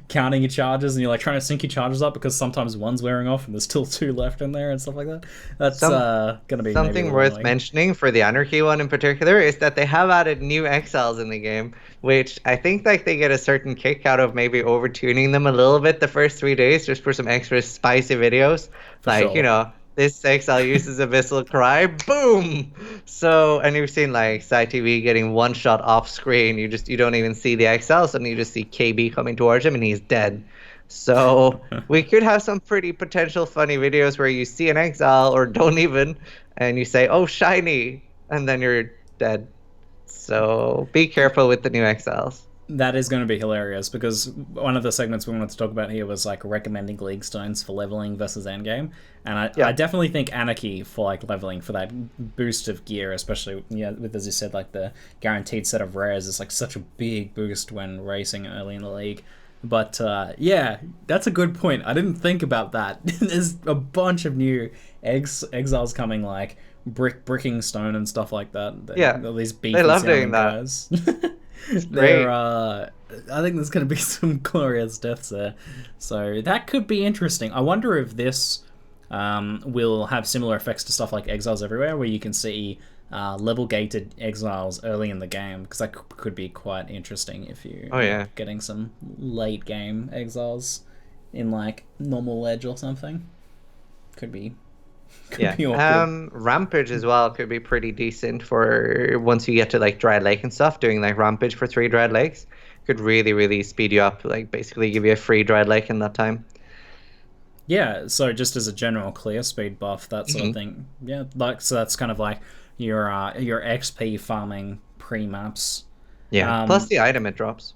counting your charges, and you're like trying to sync your charges up because sometimes one's wearing off and there's still two left in there and stuff like that. That's gonna be maybe Something worth annoying. mentioning for the Anarchy one in particular is that they have added new exiles in the game, which I think like they get a certain kick out of maybe overtuning them a little bit the first 3 days just for some extra spicy videos. For Like, sure. you know, this exile uses Abyssal Cry, boom! So, and you've seen like SciTV getting one shot off screen. You don't even see the exile, suddenly you just see KB coming towards him and he's dead. So we could have some pretty potential funny videos where you see an exile or don't even, and you say, "Oh, shiny," and then you're dead. So be careful with the new exiles. That is going to be hilarious because one of the segments we wanted to talk about here was like recommending league stones for leveling versus endgame, and I definitely think Anarchy for like leveling for that boost of gear, especially with, as you said, like the guaranteed set of rares is like such a big boost when racing early in the league. But yeah, that's a good point. I didn't think about that. There's a bunch of new exiles coming, like bricking stone and stuff like that. Yeah, all these beefy they love sounding doing that. guys. It's great. I think there's going to be some glorious deaths there, so that could be interesting. I wonder if this will have similar effects to stuff like Exiles Everywhere, where you can see level gated exiles early in the game, because that could be quite interesting if you getting some late game exiles in like normal ledge or something. Could be awkward. Rampage as well could be pretty decent for once you get to like Dry Lake and stuff. Doing like Rampage for 3 Dry Lakes could really speed you up. Like basically give you a free Dry Lake in that time. Yeah, so just as a general clear speed buff, that sort of thing. Yeah, like so that's kind of like your XP farming pre-maps. Yeah, plus the item it drops.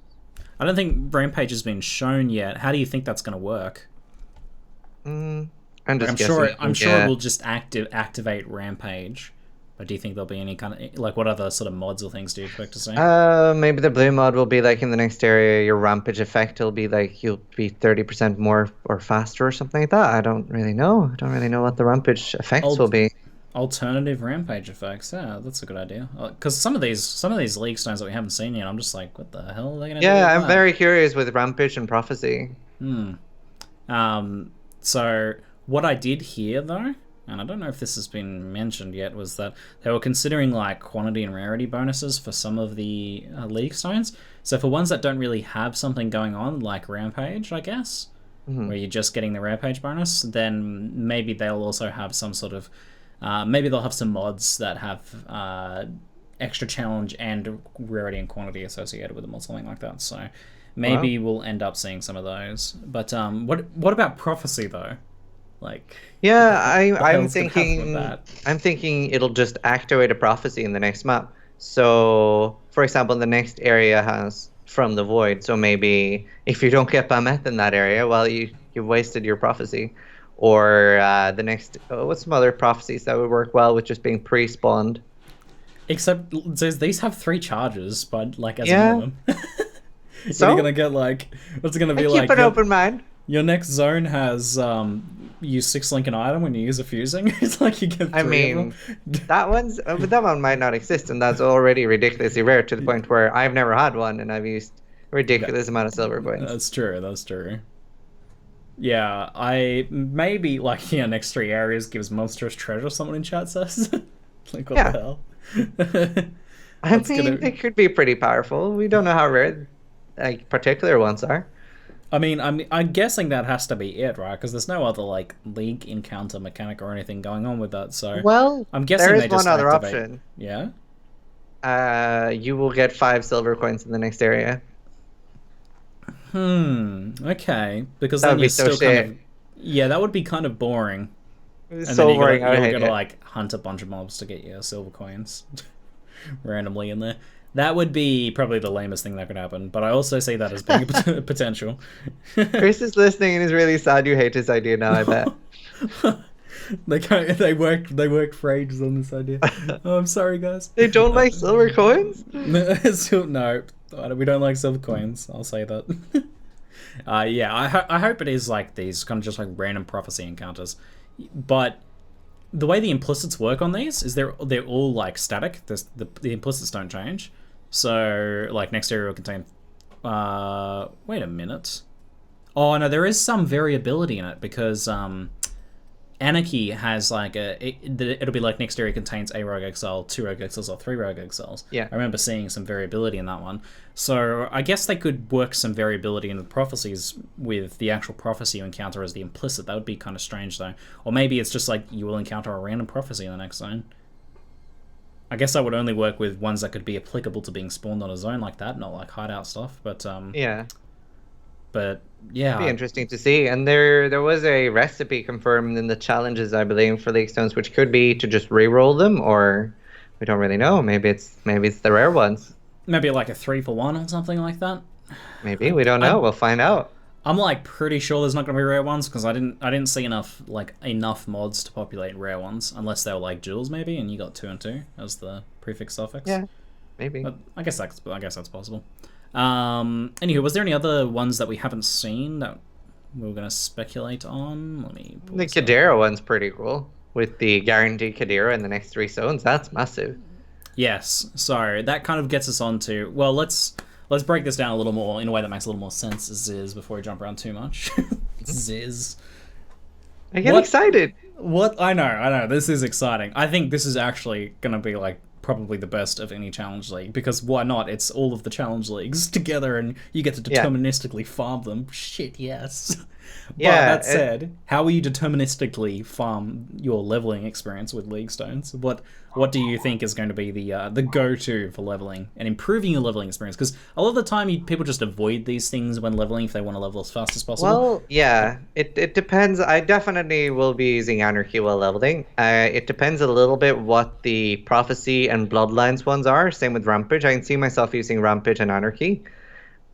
I don't think Rampage has been shown yet. How do you think that's going to work? I'm sure it will just activate Rampage. But do you think there'll be any kind of like what other sort of mods or things do you expect to see? Maybe the blue mod will be like in the next area. Your Rampage effect will be like you'll be 30% more or faster or something like that. I don't really know. I don't really know what the Rampage effects will be. Alternative Rampage effects. Yeah, that's a good idea. Because some of these league stones that we haven't seen yet, I'm just like, what the hell are they going to do? Yeah, I'm very curious with Rampage and Prophecy. So what I did hear though, and I don't know if this has been mentioned yet, was that they were considering like quantity and rarity bonuses for some of the league stones. So for ones that don't really have something going on, like Rampage, I guess, where you're just getting the Rampage bonus, then maybe they'll also have some sort of maybe they'll have some mods that have extra challenge and rarity and quantity associated with them or something like that. So maybe we'll end up seeing some of those. But what about Prophecy though? Like, yeah, I'm thinking it'll just activate a Prophecy in the next map. So, for example, the next area has From the Void. So maybe if you don't get Bameth in that area, well, you've wasted your Prophecy. Or the next, what's some other prophecies that would work well with just being pre-spawned? Except these have 3 charges, but like as a minimum. So you're gonna get like, what's it gonna be like? Keep an open mind. Your next zone has use 6 link an item when you use a fusing. It's like you get 3 of them. that one might not exist, and that's already ridiculously rare to the point where I've never had one, and I've used a ridiculous amount of silver coins. That's true. Yeah, I maybe like next 3 areas gives monstrous treasure. Someone in chat says, like what the hell? I mean, it could be pretty powerful. We don't know how rare, like particular ones are. I mean, I'm guessing that has to be it, right? Because there's no other like league encounter mechanic or anything going on with that. So I'm guessing there they is just one other activate. option. Yeah. You will get 5 silver coins in the next area. Okay. Because that then would you're be so still kind of. Yeah, that would be kind of boring. And so boring. You're gonna like hunt a bunch of mobs to get your silver coins randomly in there. That would be probably the lamest thing that could happen, but I also see that as being a potential. Chris is listening and is really sad you hate his idea now, I bet. They worked for ages on this idea. Oh, I'm sorry, guys. They don't like silver coins? No, we don't like silver coins. I'll say that. Yeah, I hope it is like these kind of just like random prophecy encounters, but the way the implicits work on these is they're all like static. The implicits don't change. So like next area will contain Wait a minute. Oh no, there is some variability in it because Anarchy has like it'll be like next area contains a rogue exile, 2 rogue exiles, or 3 rogue exiles. Yeah. I remember seeing some variability in that one. So I guess they could work some variability in the prophecies with the actual prophecy you encounter as the implicit. That would be kind of strange though. Or maybe it's just like you will encounter a random prophecy in the next zone. I guess that would only work with ones that could be applicable to being spawned on a zone like that, not like hideout stuff. But yeah. But yeah, it'd be interesting to see. And there was a recipe confirmed in the challenges, I believe, for Leaguestones, which could be to just re-roll them, or we don't really know. Maybe it's the rare ones. Maybe like a 3-for-1 or something like that. Maybe we don't know. We'll find out. I'm like pretty sure there's not going to be rare ones because I didn't see enough mods to populate rare ones unless they were like jewels maybe, and you got 2 and 2 as the prefix suffix. Yeah, maybe. But I guess that's possible. Anywho, was there any other ones that we haven't seen that we were going to speculate on? Let me. The Kadira one's pretty cool with the guaranteed Kadira in the next 3 zones. That's massive. Yes, so that kind of gets us on to, well, let's break this down a little more in a way that makes a little more sense, Ziz, before we jump around too much. Ziz. I get excited. What? I know, this is exciting. I think this is actually going to be like probably the best of any challenge league, because why not? It's all of the challenge leagues together and you get to deterministically farm them. Shit, yes. Yeah. But that said, how will you deterministically farm your leveling experience with League Stones? What do you think is going to be the go-to for leveling and improving your leveling experience? Because a lot of the time people just avoid these things when leveling if they want to level as fast as possible. Well, yeah, it depends. I definitely will be using Anarchy while leveling. It depends a little bit what the Prophecy and Bloodlines ones are. Same with Rampage. I can see myself using Rampage and Anarchy.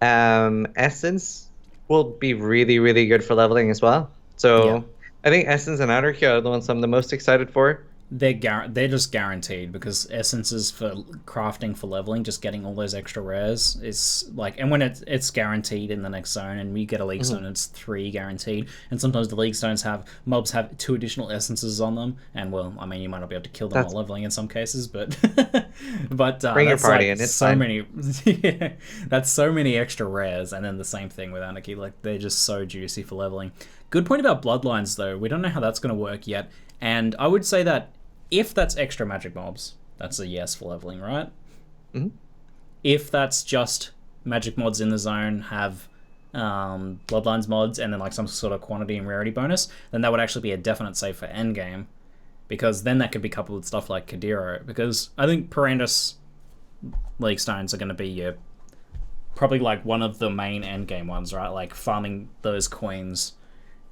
Essence will be really, really good for leveling as well. So yeah. I think Essence and Anarchy are the ones I'm the most excited for. They're just guaranteed, because essences for crafting for leveling, just getting all those extra rares is like, and when it's guaranteed in the next zone, and we get a League Stone, it's 3 guaranteed, and sometimes the League Stones mobs have 2 additional essences on them, and well, I mean, you might not be able to kill them while leveling in some cases, but bring your party in. It's so fine. many. Yeah, that's so many extra rares, and then the same thing with Anarchy. Like, they're just so juicy for leveling. Good point about Bloodlines though. We don't know how that's going to work yet, and I would say that if that's extra magic mobs, that's a yes for leveling, right? Mm-hmm. If that's just magic mods in the zone have Bloodlines mods and then like some sort of quantity and rarity bonus, then that would actually be a definite save for endgame, because then that could be coupled with stuff like Kadira, because I think Perandus League Stones are going to be probably like one of the main endgame ones, right? Like farming those coins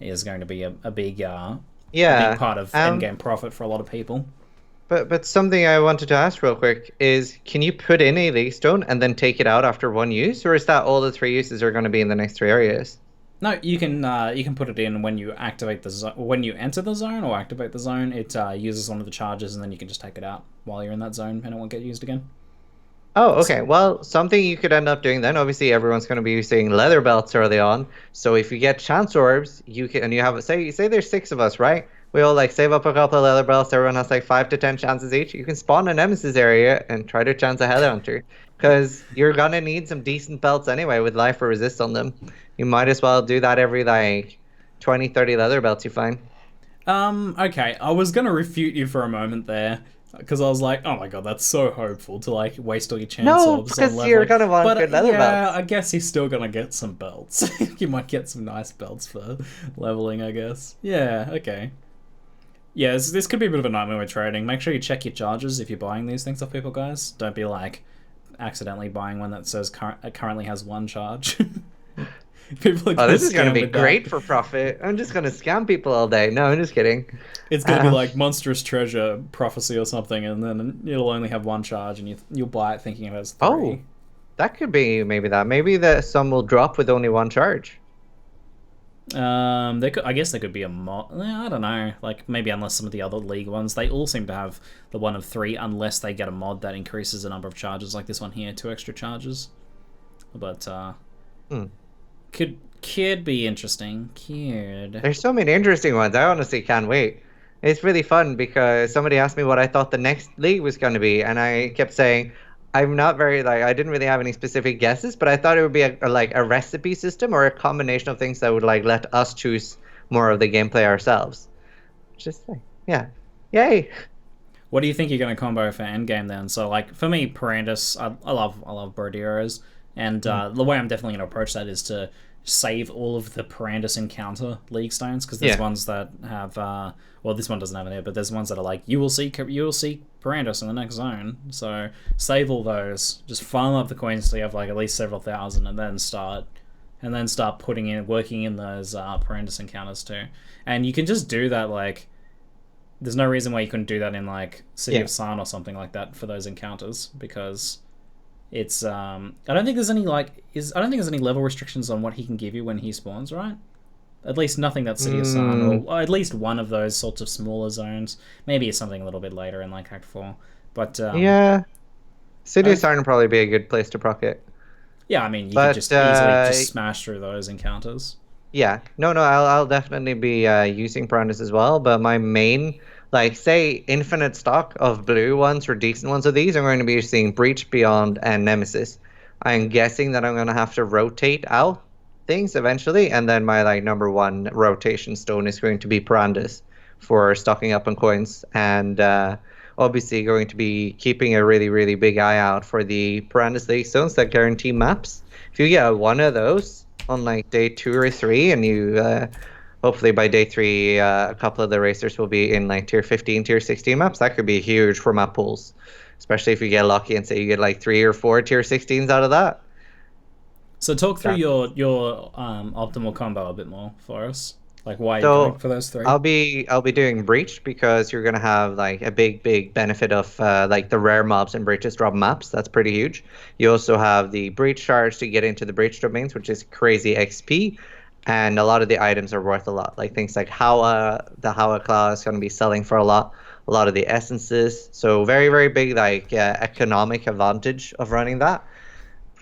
is going to be a big a big part of endgame profit for a lot of people. But something I wanted to ask real quick is, can you put in a League Stone and then take it out after 1 use, or is that all the 3 uses are going to be in the next 3 areas? No, you can put it in when you activate the zone, when you enter the zone or activate the zone. It uses one of the charges, and then you can just take it out while you're in that zone, and it won't get used again. Oh, okay. Well, something you could end up doing then, obviously everyone's going to be using leather belts early on. So if you get chance orbs, you can, and you have, say there's 6 of us, right? We all like save up a couple of leather belts. Everyone has like 5 to 10 chances each. You can spawn a nemesis area and try to chance a headhunter, because you're going to need some decent belts anyway with life or resist on them. You might as well do that every like 20, 30 leather belts you find. Okay, I was going to refute you for a moment there, because I was like, oh my god, that's so hopeful to like waste all your chance orbs on leveling. No, because you're gonna want good leather belts. Yeah, I guess he's still gonna get some belts. You might get some nice belts for leveling, I guess. Yeah, okay. Yeah, this could be a bit of a nightmare with trading. Make sure you check your charges if you're buying these things off people, guys. Don't be like accidentally buying one that says currently has 1 charge. People are this is going to be great for profit. I'm just going to scam people all day. No, I'm just kidding. It's going to be like monstrous treasure prophecy or something, and then it'll only have 1 charge, and you'll buy it thinking it has 3. Oh, that could be maybe that. Maybe some will drop with only 1 charge. I guess there could be a mod. I don't know. Like, maybe unless some of the other league ones, they all seem to have the 1 of 3, unless they get a mod that increases the number of charges, like this one here, 2 extra charges. But could be interesting. There's so many interesting ones. I honestly can't wait. It's really fun because somebody asked me what I thought the next league was going to be, and I kept saying, I'm not very like I didn't really have any specific guesses, but I thought it would be like a recipe system or a combination of things that would like let us choose more of the gameplay ourselves. Just like, yeah, yay. What do you think you're going to combo for endgame then? So like for me, Perandus, I love Broderos, and the way I'm definitely going to approach that is to save all of the Perandus encounter League Stones, because there's Yeah. ones that have well, this one doesn't have it here, but there's ones that are like you will see Perandus in the next zone. So save all those, just farm up the coins so you have like at least several thousand, and then start working in those Perandus encounters too. And you can just do that like there's no reason why you couldn't do that in like City Yeah. of Sun or something like that for those encounters, because it's I don't think there's any level restrictions on what he can give you when he spawns, right? At least nothing that City of Sun, or at least one of those sorts of smaller zones. Maybe it's something a little bit later in like Act 4. But Yeah. I City of don't Siren would probably be a good place to proc it. yeah, I mean you could But just easily just smash through those encounters. yeah, no, I'll definitely be using Brandis as well. But my main, like, say, infinite stock of blue ones or decent ones of these, I'm going to be using Breach, Beyond, and Nemesis. I'm guessing that I'm going to have to rotate out things eventually, and then my like number one rotation stone is going to be Brandis for stocking up on coins, and obviously going to be keeping a really, really big eye out for the Brandis League stones that guarantee maps. If you get one of those on like day 2 or 3, and you hopefully by day 3 a couple of the racers will be in like tier 15, tier 16 maps. That could be huge for map pools, especially if you get lucky and say you get like 3 or 4 tier 16s out of that. So talk through That- your optimal combo a bit more for us. Like why you're so going for those three. I'll be doing breach because you're gonna have like a big benefit of like the rare mobs and breaches drop maps. That's pretty huge. You also have the breach charge to get into the breach domains, which is crazy XP, and a lot of the items are worth a lot. Like things like Hawa, the Hawa claw is gonna be selling for a lot. A lot of the essences, so very big like economic advantage of running that.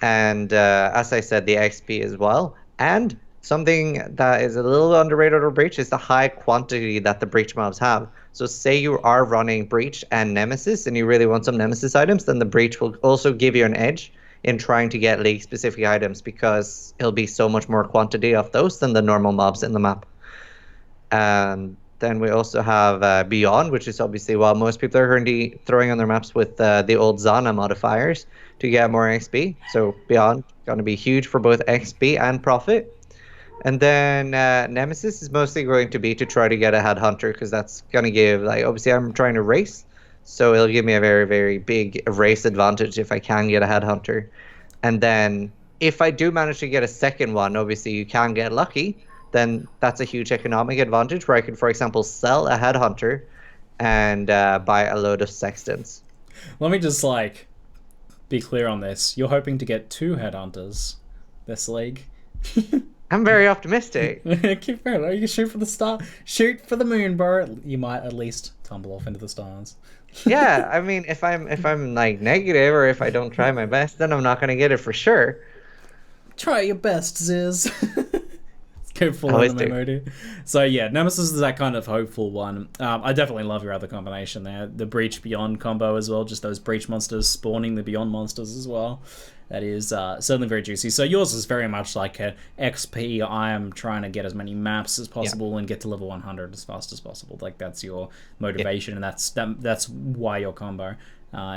And as I said, the XP as well. And something that is a little underrated or breach is the high quantity that the breach mobs have. So say you are running breach and nemesis and you really want some nemesis items, then the breach will also give you an edge in trying to get league specific items because it'll be so much more quantity of those than the normal mobs in the map. And then we also have Beyond, which is obviously while most people are currently throwing on their maps with the old Zana modifiers to get more XP. So Beyond going to be huge for both XP and profit. And then Nemesis is mostly going to be to try to get a Headhunter because that's going to give, like, obviously I'm trying to race. So it'll give me a very big race advantage if I can get a Headhunter. And then if I do manage to get a second one, obviously you can get lucky. Then that's a huge economic advantage where I can, for example, sell a Headhunter and buy a load of Sextants. Let me just like be clear on this. You're hoping to get 2 headhunters this league. I'm very optimistic. Keep going. You can shoot for the star. Shoot for the moon, bro. You might at least tumble off into the stars. Yeah, I mean, if I'm like negative or if I don't try my best, then I'm not gonna get it for sure. Try your best, Ziz. Go full Always anime do. mode. So yeah, Nemesis is that kind of hopeful one. I definitely love your other combination there. The Breach Beyond combo as well. Just those Breach monsters spawning the Beyond monsters as well. That is certainly very juicy. So yours is very much like a XP. I am trying to get as many maps as possible and get to level 100 as fast as possible. Like that's your motivation, and that's why your combo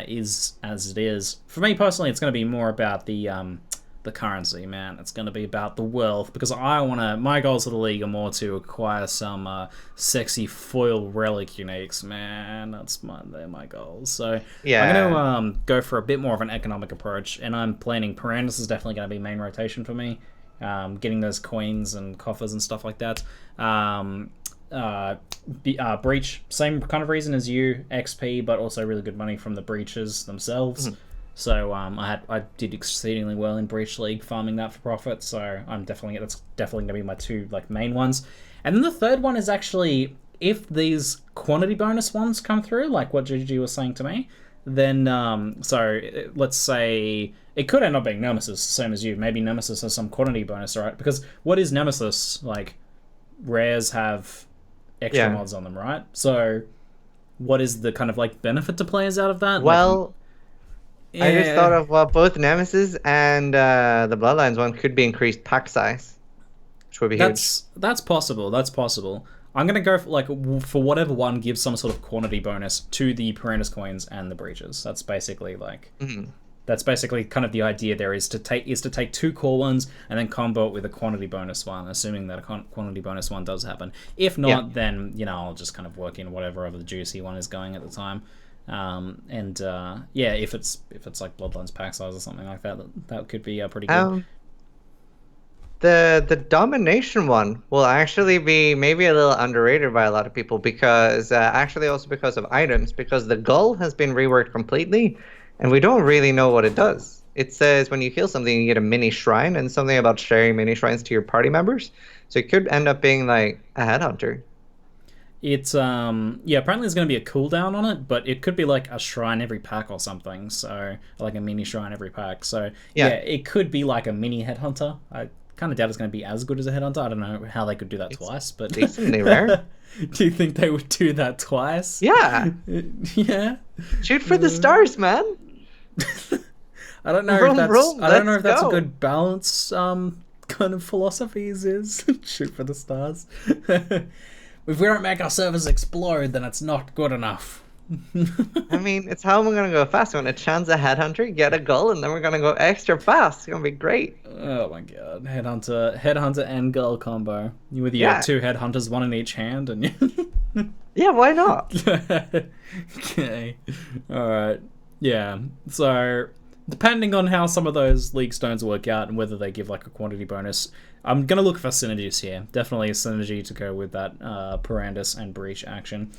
is as it is. For me personally, it's going to be more about the currency, man. It's going to be about the wealth because my goals for the league are more to acquire some sexy foil relic uniques, man. They're my goals. So Yeah. I'm going to go for a bit more of an economic approach, and I'm planning Perandus is definitely going to be main rotation for me. Getting those coins and coffers and stuff like that. Breach, same kind of reason as you, XP, but also really good money from the breaches themselves. So I did exceedingly well in Breach League farming that for profit. So that's definitely gonna be my 2 like main ones. And then the third one is actually if these quantity bonus ones come through, like what GG was saying to me, then let's say it could end up being Nemesis, same as you. Maybe Nemesis has some quantity bonus, right? Because what is Nemesis? Like rares have extra mods on them, right? So what is the kind of like benefit to players out of that? Well, I just thought Yeah, of both Nemesis and the Bloodlines one could be increased pack size, which would be huge. that's possible. That's possible. I'm gonna go for for whatever one gives some sort of quantity bonus to the Piranha's coins and the breaches. That's basically kind of the idea. There is to take two core ones and then combo it with a quantity bonus one, assuming that a quantity bonus one does happen. If Yeah. not, then I'll just kind of work in whatever other juicy one is going at the time. Yeah, if it's like Bloodlines pack size or something like that, that could be pretty good. The domination one will actually be maybe a little underrated by a lot of people because actually also because of items, because the Gull has been reworked completely and we don't really know what it does. It says when you kill something you get a mini shrine and something about sharing mini shrines to your party members. So it could end up being like a headhunter. It's yeah, apparently there's going to be a cooldown on it, but it could be like a shrine every pack or something. So like a mini shrine every pack. So yeah, it could be like a mini headhunter. I kind of doubt it's going to be as good as a headhunter. I don't know how they could do that twice, but decently rare. Do you think they would do that twice? Yeah. Yeah. Shoot for the stars, man. I don't know if that's I don't know if that's a good balance kind of philosophies is. Shoot for the stars. If we don't make our servers explode, then it's not good enough. I mean, it's how we're going to go fast. We're going to chance a headhunter, get a Gull, and then we're going to go extra fast. It's going to be great. Oh my god. Headhunter and Gull combo. You with your two headhunters, one in each hand, and yeah, why not? Okay. Alright. Yeah. So, depending on how some of those League Stones work out and whether they give like a quantity bonus, I'm going to look for synergies here. Definitely a synergy to go with that Pirandus and Breach action.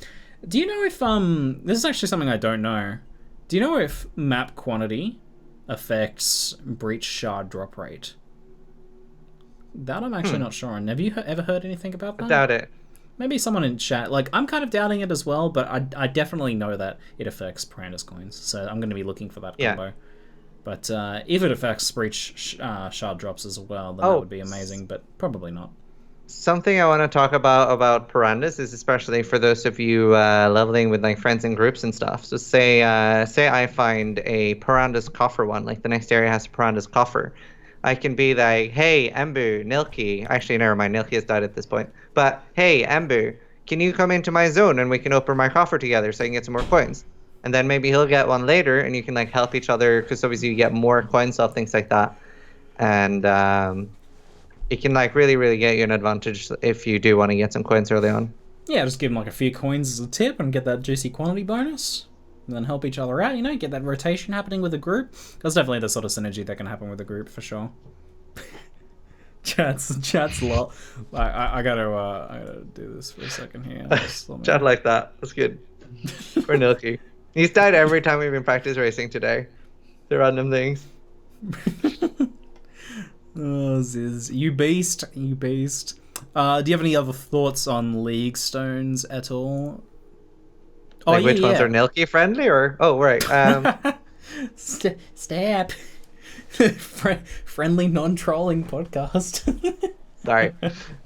Do you know if, this is actually something I don't know. Do you know if map quantity affects Breach shard drop rate? That I'm actually not sure on. Have you ever heard anything about that? I doubt it. Maybe someone in chat. Like, I'm kind of doubting it as well, but I definitely know that it affects Pirandus coins. So I'm going to be looking for that combo. But if it affects Breach shard drops as well, then that would be amazing, but probably not. Something I want to talk about Pirandus is especially for those of you leveling with like friends and groups and stuff. So say I find a Pirandus coffer one, like the next area has a Pirandus coffer. I can be like, hey, Embu, Nilki. Actually, never mind, Nilki has died at this point. But hey, Embu, can you come into my zone and we can open my coffer together so I can get some more coins? And then maybe he'll get one later and you can like help each other because obviously you get more coins off things like that. And it can like really get you an advantage if you do want to get some coins early on. Yeah, just give them like a few coins as a tip and get that juicy quantity bonus. And then help each other out, get that rotation happening with a group. That's definitely the sort of synergy that can happen with a group for sure. Chat's lot. I gotta do this for a second here. Chat like that. That's good. For Nilki. He's died every time we've been practice racing today. The random things. Oh, Ziz. You beast. Do you have any other thoughts on League Stones at all? Like which ones are Nilki friendly or... Oh, right. Stab. Friendly, non-trolling podcast. Sorry.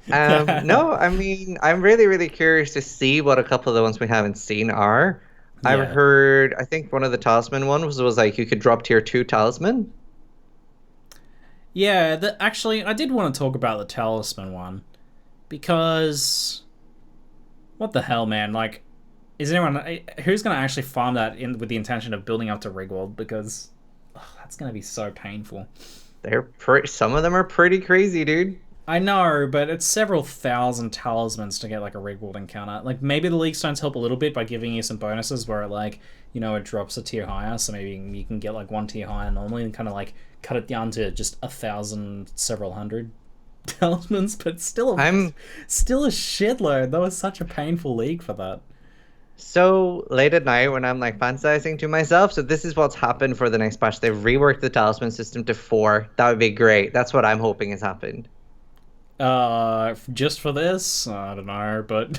No, I mean, I'm really curious to see what a couple of the ones we haven't seen are. Yeah. I've heard, I think one of the talisman ones was like you could drop tier 2 talisman. Yeah, actually, I did want to talk about the talisman one. Because... What the hell, man? Like, is anyone... Who's going to actually farm that with the intention of building up to Rigwald? Because that's going to be so painful. Some of them are pretty crazy, dude. I know, but it's several thousand talismans to get like a Rigwald encounter. Like maybe the League Stones help a little bit by giving you some bonuses where it it drops a tier higher, so maybe you can get like one tier higher normally and kind of like cut it down to just 1,000, several hundred talismans, but still a shitload. That was such a painful league for that. So late at night when I'm like fantasizing to myself, so this is what's happened for the next patch. They've reworked the talisman system to 4. That would be great. That's what I'm hoping has happened. Just for this? I don't know, but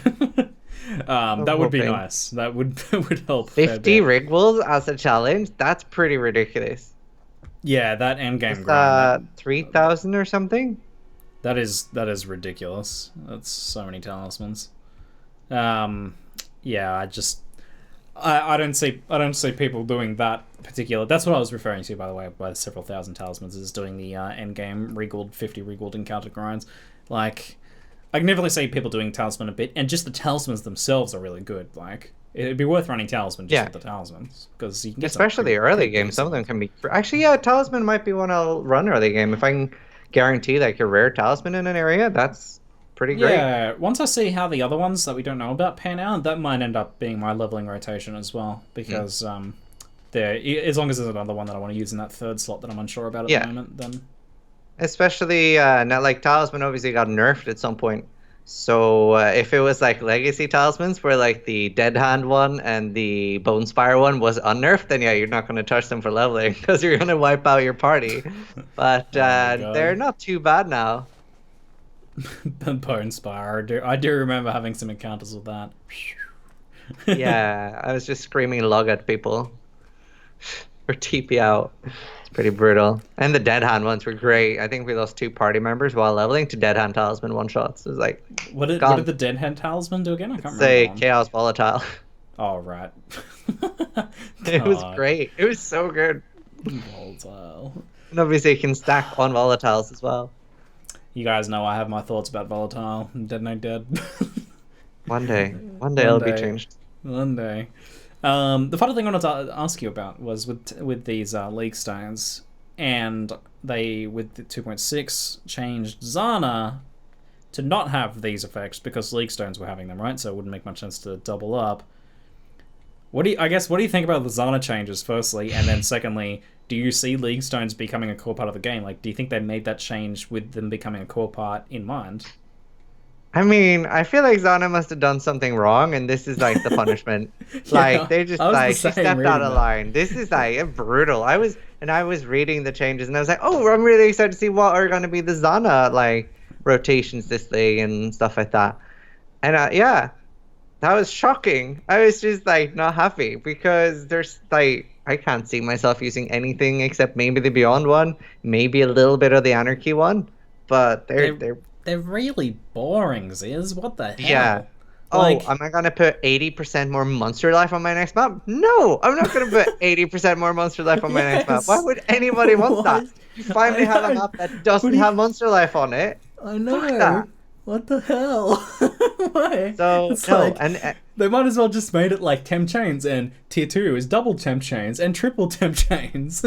that would be nice. That would help. 50 Rigwalls as a challenge? That's pretty ridiculous. Yeah, that endgame grind. 3,000 or something? That is ridiculous. That's so many talismans. Yeah, I don't see people doing that particular. That's what I was referring to, by the way, by several thousand talismans, is doing the end game regaled 50 regaled encounter grinds. Like, I can definitely see people doing talisman a bit, and just the talismans themselves are really good. Like, it'd be worth running talisman just with the talismans, because you can get especially early game. Some of them can be actually, talisman might be one I'll run early game if I can guarantee like a rare talisman in an area. That's pretty great. Yeah, once I see how the other ones that we don't know about pan out, that might end up being my leveling rotation as well, because there, as long as there's another one that I want to use in that third slot that I'm unsure about at the moment, then especially now, like talisman obviously got nerfed at some point. So if it was like legacy talismans where like the dead hand one and the bone spire one was unnerfed, then yeah, you're not going to touch them for leveling because you're going to wipe out your party. But they're not too bad now. Bone Spire. I do remember having some encounters with that. Yeah, I was just screaming log at people or TP out. It's pretty brutal. And the dead hand ones were great. I think we lost 2 party members while leveling to dead hand talisman one shots. It was like, what did the dead hand talisman do again? I can't remember. Say chaos volatile. Oh right. It was great. It was so good. Volatile. And obviously you can stack on volatiles as well. You guys know I have my thoughts about volatile. Dead ain't dead. One day it'll be changed. One day. The final thing I wanted to ask you about was with these Leaguestones, and they with the 2.6 changed Zana to not have these effects because Leaguestones were having them, right? So it wouldn't make much sense to double up. What do you think about the Zana changes, firstly, and then secondly, do you see Leaguestones becoming a core part of the game? Like, do you think they made that change with them becoming a core part in mind? I mean, I feel like Zana must have done something wrong, and this is like the punishment. Like they just like she stepped out of line. This is like brutal. I was reading the changes, and I was like, oh, I'm really excited to see what are going to be the Zana like rotations this league and stuff like that. And that was shocking. I was just like not happy because there's like I can't see myself using anything except maybe the Beyond one, maybe a little bit of the Anarchy one, but they're really boring, Ziz. What the hell? Yeah. Like, am I gonna put 80% more monster life on my next map? No, I'm not gonna put 80% more monster life on my next map. Why would anybody want that? You finally have a map that doesn't have monster life on it. I know. What the hell? Why? So it's no, like, and they might as well just made it like temp chains, and tier 2 is double temp chains and triple temp chains.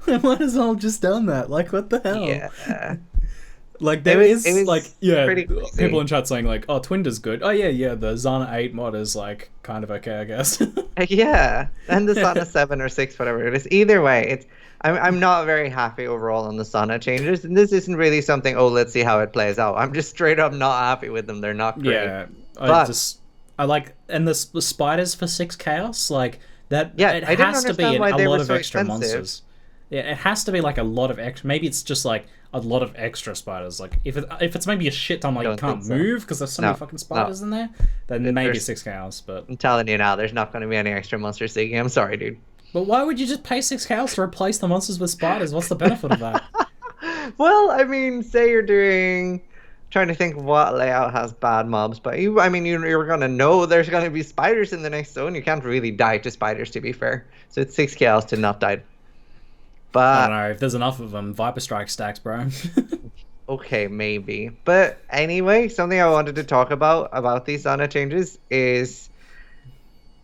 They might as well just done that. Like, what the hell? Yeah. Like there is like people in chat saying like, oh, Twinder's good. Oh yeah, the Zana 8 mod is like kind of okay, I guess. Yeah, and the Zana 7 or 6, whatever it is. Either way, I'm not very happy overall on the Zana changes, and this isn't really something. Oh, let's see how it plays out. I'm just straight up not happy with them. They're not great. Yeah, I like, and the spiders for 6 chaos like that. Yeah, it has to be a lot of extra monsters. Yeah, it has to be like a lot of extra. Maybe it's just like a lot of extra spiders. Like if it's maybe a shit ton, like you can't move because there's so many fucking spiders in there, then maybe 6 chaos. But I'm telling you now, there's not going to be any extra monsters. Ziggy, I'm sorry, dude. But why would you just pay 6 chaos to replace the monsters with spiders? What's the benefit of that? Well, I mean, say you're trying to think what layout has bad mobs, but you're going to know there's going to be spiders in the next zone. You can't really die to spiders, to be fair. So it's 6 chaos to not die. But I don't know, if there's enough of them, Viper Strike stacks, bro. Okay, maybe. But anyway, something I wanted to talk about these Zana changes is,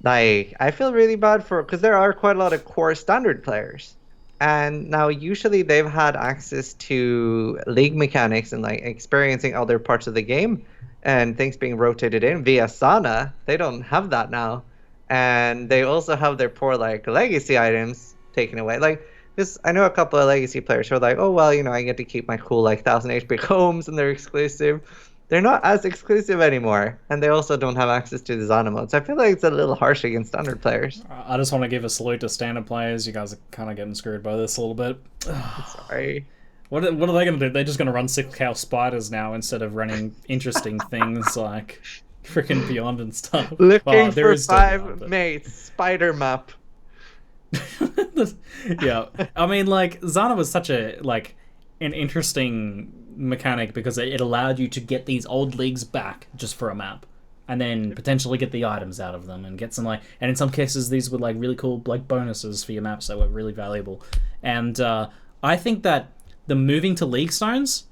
like, I feel really bad because there are quite a lot of core standard players. And now usually they've had access to league mechanics and like experiencing other parts of the game and things being rotated in via Zana. They don't have that now. And they also have their poor like legacy items taken away. Like, because I know a couple of legacy players who are like, oh, well, I get to keep my cool, like, 1000 HP homes and they're exclusive. They're not as exclusive anymore. And they also don't have access to the Zana modes. I feel like it's a little harsh against standard players. I just want to give a salute to standard players. You guys are kind of getting screwed by this a little bit. Sorry. What are they going to do? They're just going to run 6 cow spiders now instead of running interesting things like freaking Beyond and stuff. Looking for 5 mates, spider map. Yeah, I mean, like, Zana was such an interesting mechanic because it allowed you to get these old leagues back just for a map. and then potentially get the items out of them and get some like, and in some cases these were like really cool like bonuses for your maps that were really valuable. And I think that the moving to Leaguestones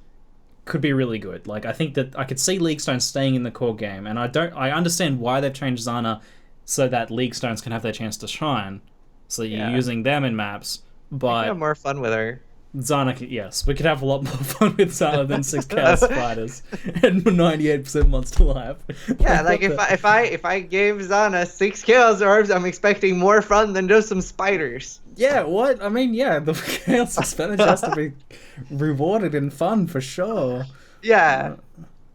could be really good. Like I think that I could see Leaguestones staying in the core game, and I understand why they've changed Zana so that Leaguestones can have their chance to shine, so that you're using them in maps. But have more fun with her. Zana, yes, we could have a lot more fun with Zana than 6 Chaos Spiders and 98% monster life. Yeah, like if I gave Zana 6 Chaos Orbs, I'm expecting more fun than just some spiders. Yeah, what? I mean, yeah, the Chaos expenditure has to be rewarded in fun for sure. Yeah.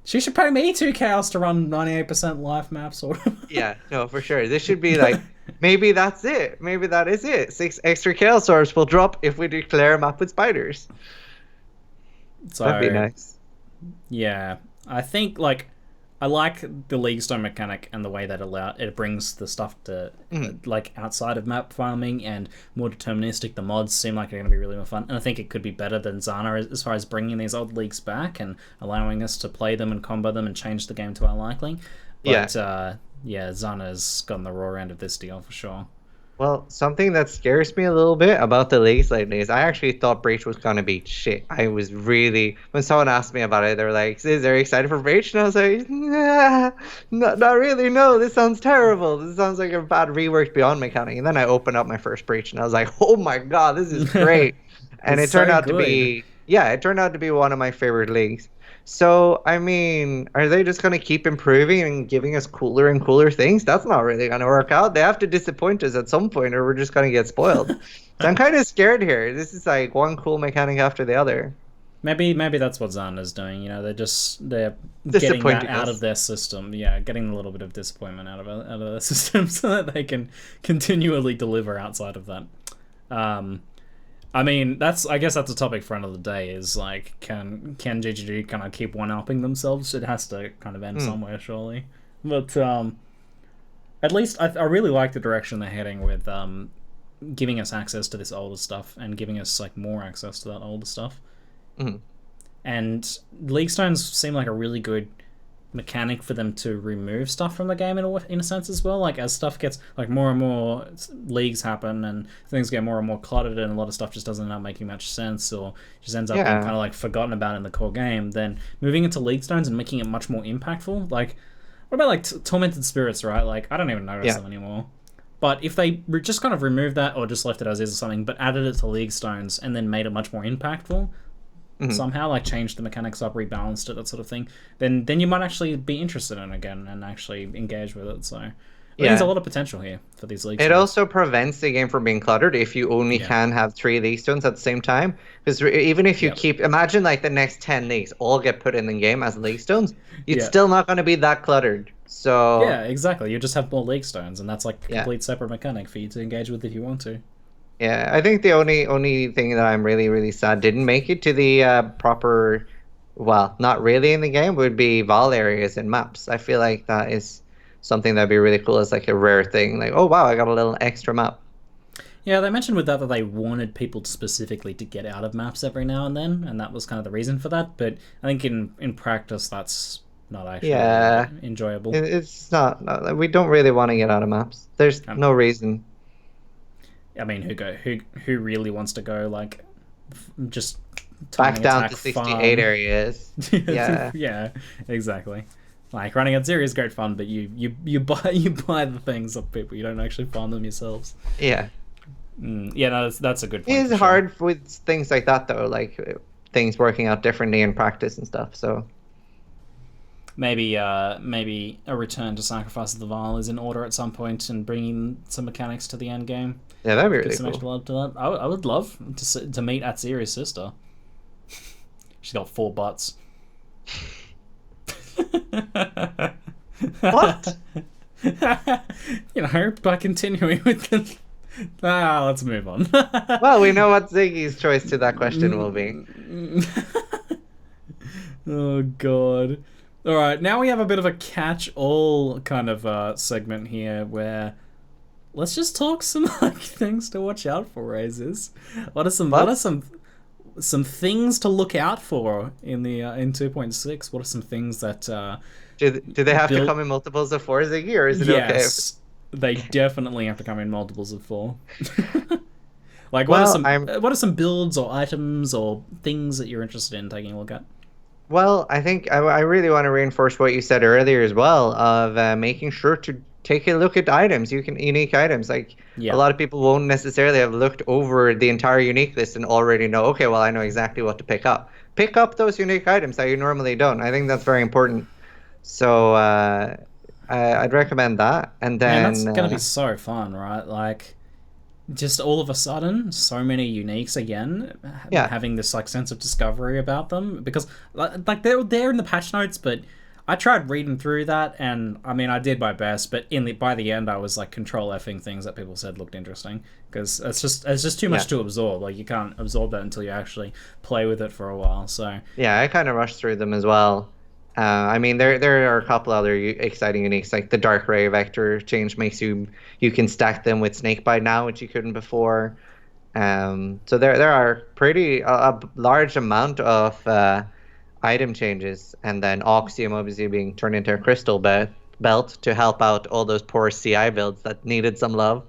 She should pay me 2 Chaos to run 98% life maps or Yeah, no, for sure. This should be like, maybe that's it. Maybe that is it. 6 extra Chaos Orbs will drop if we declare a map with spiders. So, that'd be nice. Yeah, I think like I like the Leaguestone mechanic and the way that it brings the stuff to like outside of map farming and more deterministic. The mods seem like they're going to be really more fun, and I think it could be better than Zana as far as bringing these old leagues back and allowing us to play them and combo them and change the game to our liking. But yeah, Zana's gotten the raw end of this deal for sure. Well, something that scares me a little bit about the leagues lately is I actually thought Breach was going to be shit. I was really... When someone asked me about it, they were like, "Is are you excited for Breach?" And I was like, nah, not really, no. This sounds terrible. This sounds like a bad reworked Beyond mechanic. And then I opened up my first Breach and I was like, oh my god, this is great. And it turned out to be... Yeah, it turned out to be one of my favorite leagues. So, I mean, are they just going to keep improving and giving us cooler and cooler things? That's not really going to work out. They have to disappoint us at some point or we're just going to get spoiled. So I'm kind of scared here. This is like one cool mechanic after the other. Maybe that's what Xander's doing. You know, they're getting that out of their system. Yeah, getting a little bit of disappointment out of their system so that they can continually deliver outside of that. I mean, I guess that's a topic for another day. Is like, can ZiggyD kind of keep one-upping themselves? It has to kind of end somewhere, surely. But at least I really like the direction they're heading with giving us access to this older stuff and giving us like more access to that older stuff. And Leaguestones seem like a really good mechanic for them to remove stuff from the game in a sense as well. Like as stuff gets like more and more leagues happen and things get more and more cluttered and a lot of stuff just doesn't end up making much sense or just ends up being kind of like forgotten about in the core game, then moving into Leaguestones and making it much more impactful. Like what about like Tormented Spirits, right? Like I don't even notice them anymore. But if they just kind of removed that or just left it as is or something, but added it to Leaguestones and then made it much more impactful, somehow like changed the mechanics up, rebalanced it, that sort of thing, then you might actually be interested in it again and actually engage with it. So I think there's a lot of potential here for these leagues. It also prevents the game from being cluttered if you only can have 3 Leaguestones at the same time. Because even if you imagine like the next 10 leagues all get put in the game as Leaguestones, it's still not going to be that cluttered. So yeah, exactly. You just have more Leaguestones, and that's like a complete separate mechanic for you to engage with if you want to. Yeah, I think the only thing that I'm really, really sad didn't make it to the proper, well, not really in the game, would be Val areas and maps. I feel like that is something that'd be really cool as like a rare thing. Like, oh wow, I got a little extra map. Yeah, they mentioned with that they wanted people specifically to get out of maps every now and then, and that was kind of the reason for that. But I think in practice, that's not actually enjoyable. It's not. We don't really want to get out of maps. There's no reason. I mean, who really wants to go like just back down to 68 farm areas? Yeah, exactly. Like running at zero is great fun, but you buy the things of people. You don't actually farm them yourselves. Yeah. Yeah, no, that's a good point. It's hard with things like that though, like things working out differently in practice and stuff. So maybe a return to Sacrifice of the Vile is in order at some point and bringing some mechanics to the end game. Yeah, that'd be really some extra love to that. I would love to meet Atziri's sister. She's got 4 butts. What? You know, by continuing with the... let's move on. Well, we know what Ziggy's choice to that question will be. Oh, God. Alright, now we have a bit of a catch-all kind of segment here where... Let's just talk some like things to watch out for, Razors. What are some things to look out for in the in 2.6? What are some things that Do they have to build. come in multiples of 4, Ziggy, or is it okay? Yes, they definitely have to come in multiples of 4. Like, Well, I'm what are some builds or items or things that you're interested in taking a look at? Well, I think I really want to reinforce what you said earlier as well of making sure to take a look at items. You can unique items. Like a Yeah, lot of people won't necessarily have looked over the entire unique list and already know, okay, well, I know exactly what to pick up. Pick up those unique items that you normally don't. I think that's very important. So I'd recommend that. And man, that's then gonna be so fun, right? Like, just all of a sudden, so many uniques again, yeah, having this like sense of discovery about them because like they're there in the patch notes, but I tried reading through that, and I mean I did my best, but by the end I was like control effing things that people said looked interesting because it's just too much yeah. to absorb. Like you can't absorb that until you actually play with it for a while. So Yeah, I kind of rushed through them as well. I mean, there are a couple other exciting uniques, like the Dark Ray Vector change makes you can stack them with Snakebite now, which you couldn't before. So there are a large amount of item changes, and then Oxium obviously being turned into a Crystal Belt to help out all those poor CI builds that needed some love.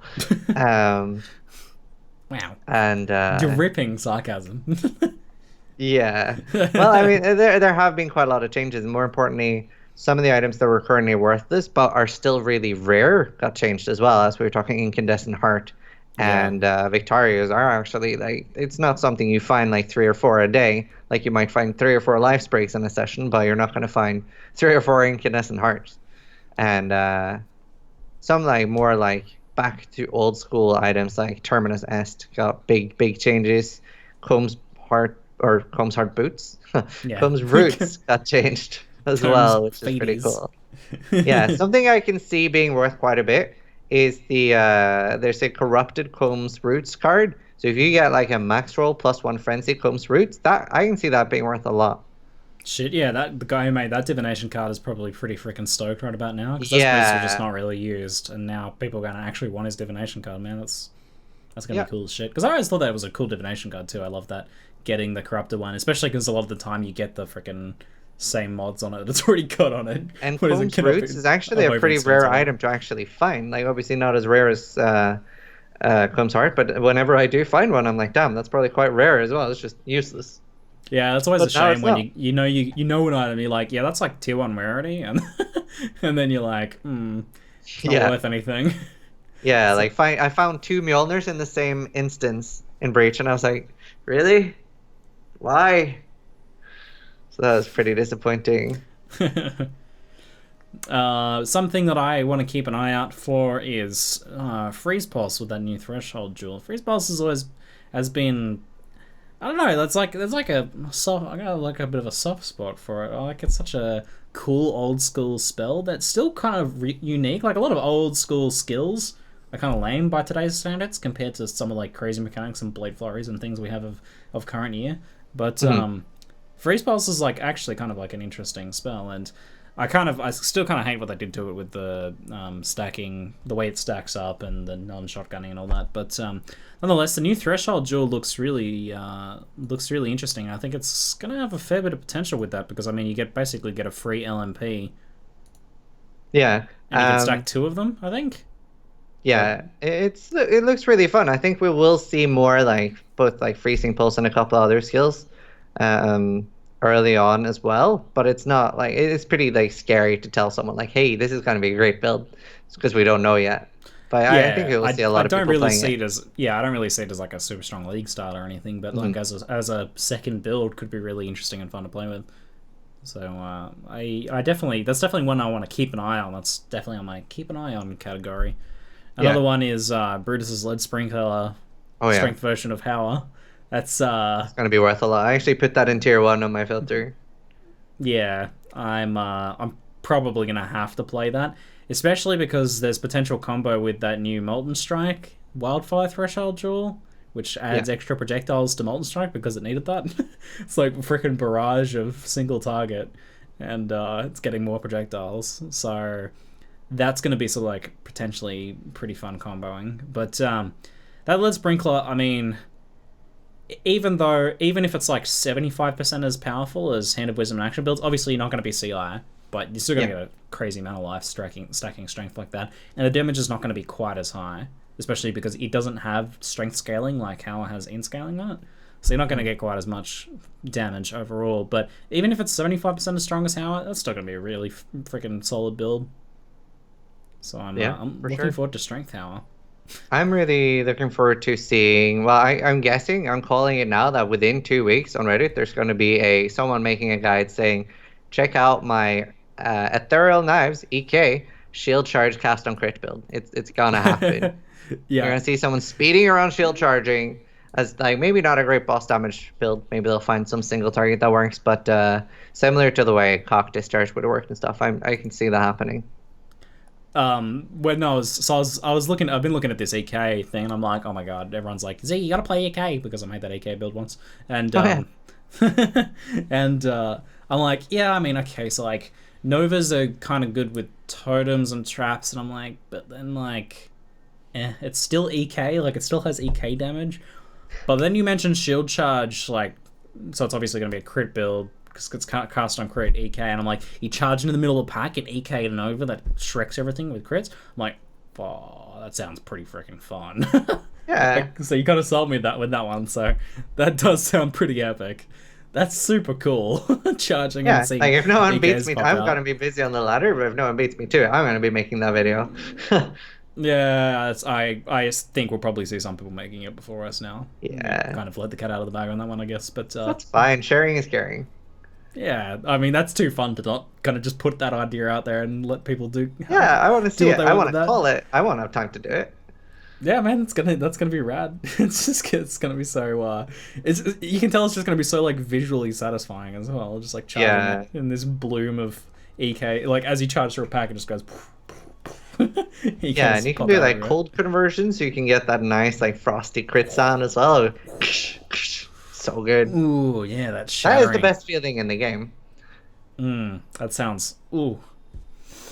Um, wow, and dripping sarcasm. Yeah. Well, I mean, there have been quite a lot of changes, and more importantly, some of the items that were currently worthless but are still really rare got changed as well. As we were talking, Incandescent Heart Yeah. and Victorias are actually like it's not something you find like 3 or 4 a day. Like you might find 3 or 4 life breaks in a session, but you're not going to find 3 or 4 Incandescent Hearts. And some like more like back to old school items like Terminus Est got big changes. Combs Heart or Combs Heart Boots. Yeah. Combs Roots got changed as Combs well, which is pretty feeties. cool. Yeah, something I can see being worth quite a bit is there's a corrupted Combs Roots card. So if you get like a max roll +1 frenzy Combs Roots, that I can see that being worth a lot. Shit, yeah, the guy who made that divination card is probably pretty freaking stoked right about now because those boosts are just Yeah. not really used, and now people are gonna actually want his divination card. Man, that's gonna Yeah. be cool as shit. Because I always thought that was a cool divination card too. I love that getting the corrupted one, especially because a lot of the time you get the freaking same mods on it. It's already got on it. And What is it? Combs Roots is actually a pretty rare item to actually find. Like obviously not as rare as Combs Heart, but whenever I do find one, I'm like, damn, that's probably quite rare as well. It's just useless. Yeah, that's always But a now shame it's when not. you know an item, you're like, yeah, that's like tier 1 rarity, and and then you're like, it's not Yeah. worth anything. Yeah, So, like I found 2 Mjolnirs in the same instance in Breach, and I was like, really? Why? So that was pretty disappointing. something that I want to keep an eye out for is Freeze Pulse with that new Threshold jewel. Freeze Pulse has been, I don't know. There's like a soft. I got like a bit of a soft spot for it. Like it's such a cool old school spell that's still kind of unique. Like a lot of old school skills are kind of lame by today's standards compared to some of like crazy mechanics and blade flurries and things we have of current year. But Mhm. Freeze Pulse is like actually kind of like an interesting spell, and I still kind of hate what they did to it with the stacking, the way it stacks up, and the non-shotgunning and all that. But nonetheless, the new Threshold Jewel looks really interesting. I think it's gonna have a fair bit of potential with that because I mean, basically get a free LMP, Yeah. and you can stack 2 of them. I think. Yeah, it looks really fun. I think we will see more like both like freezing pulse and a couple other skills um early on as well, but it's not like it's pretty like scary to tell someone like, hey, this is going to be a great build because we don't know yet. But I think Yeah, we will see a lot I of don't people really playing see it. it as I don't really see it as like a super strong league style or anything, but like Mhm. as a second build could be really interesting and fun to play with. So I definitely that's definitely one I want to keep an eye on. That's definitely on my keep an eye on category. Yeah. Another one is Brutus's Lead Sprinkler Oh yeah. strength version of Howler. That's It's going to be worth a lot. I actually put that in tier 1 on my filter. yeah, I'm probably gonna have to play that, especially because there's potential combo with that new Molten Strike Wildfire Threshold Jewel, which adds Yeah. extra projectiles to Molten Strike because it needed that. It's like freaking barrage of single target, and it's getting more projectiles. So that's gonna be sort of like potentially pretty fun comboing. But that Lead Sprinkler, I mean, even if it's like 75% as powerful as Hand of Wisdom and Action builds, obviously you're not going to be CI. but you're still going to get a crazy amount of life stacking strength like that. And the damage is not going to be quite as high, especially because it doesn't have strength scaling like Howler has in scaling on it. So you're not going to get quite as much damage overall. But even if it's 75% as strong as Howler, that's still going to be a really freaking solid build. So I'm looking forward to Strength Howler. I'm really looking forward to seeing. Well, I'm guessing, I'm calling it now, that within 2 weeks on Reddit, there's going to be someone making a guide saying, check out my Ethereal Knives EK shield charge cast on crit build. It's gonna happen. You're gonna see someone speeding around shield charging as like maybe not a great boss damage build. Maybe they'll find some single target that works, but similar to the way cock discharge would have worked and stuff. I can see that happening. When I was looking, I've been looking at this EK thing, and I'm like, oh my god, everyone's like, Z, you gotta play EK, because I made that EK build once, and and I'm like, yeah, I mean, okay, so like Novas are kind of good with totems and traps, and I'm like, but then like, it's still EK, like it still has EK damage, but then you mentioned shield charge, like, so it's obviously gonna be a crit build. Because it's cast on crit EK, and I'm like, you charge in the middle of the pack and EK and over that shreks everything with crits. I'm like, oh, that sounds pretty freaking fun. Yeah. So you kind of sold me with that one. So that does sound pretty epic. That's super cool. Charging and seeing. Like if no one EKs beats me, I'm out. gonna be busy on the ladder. But if no one beats me too, I'm gonna be making that video. Yeah, I think we'll probably see some people making it before us now. Yeah. Kind of let the cat out of the bag on that one, I guess. But that's fine. Sharing is caring. Yeah, I mean, that's too fun to not kind of just put that idea out there and let people do. Yeah, I want to see it. I want to call it. it. I won't have time to do it. Yeah, man, that's gonna be rad. It's gonna be so. You can tell it's just gonna be so like visually satisfying as well. Just like charging in this bloom of EK, like as you charge through a pack, it just goes. Yeah, and you can do like cold conversion, so you can get that nice like frosty crit sound as well. So good. Ooh, yeah, that shattering. That is the best feeling in the game. That sounds. Ooh.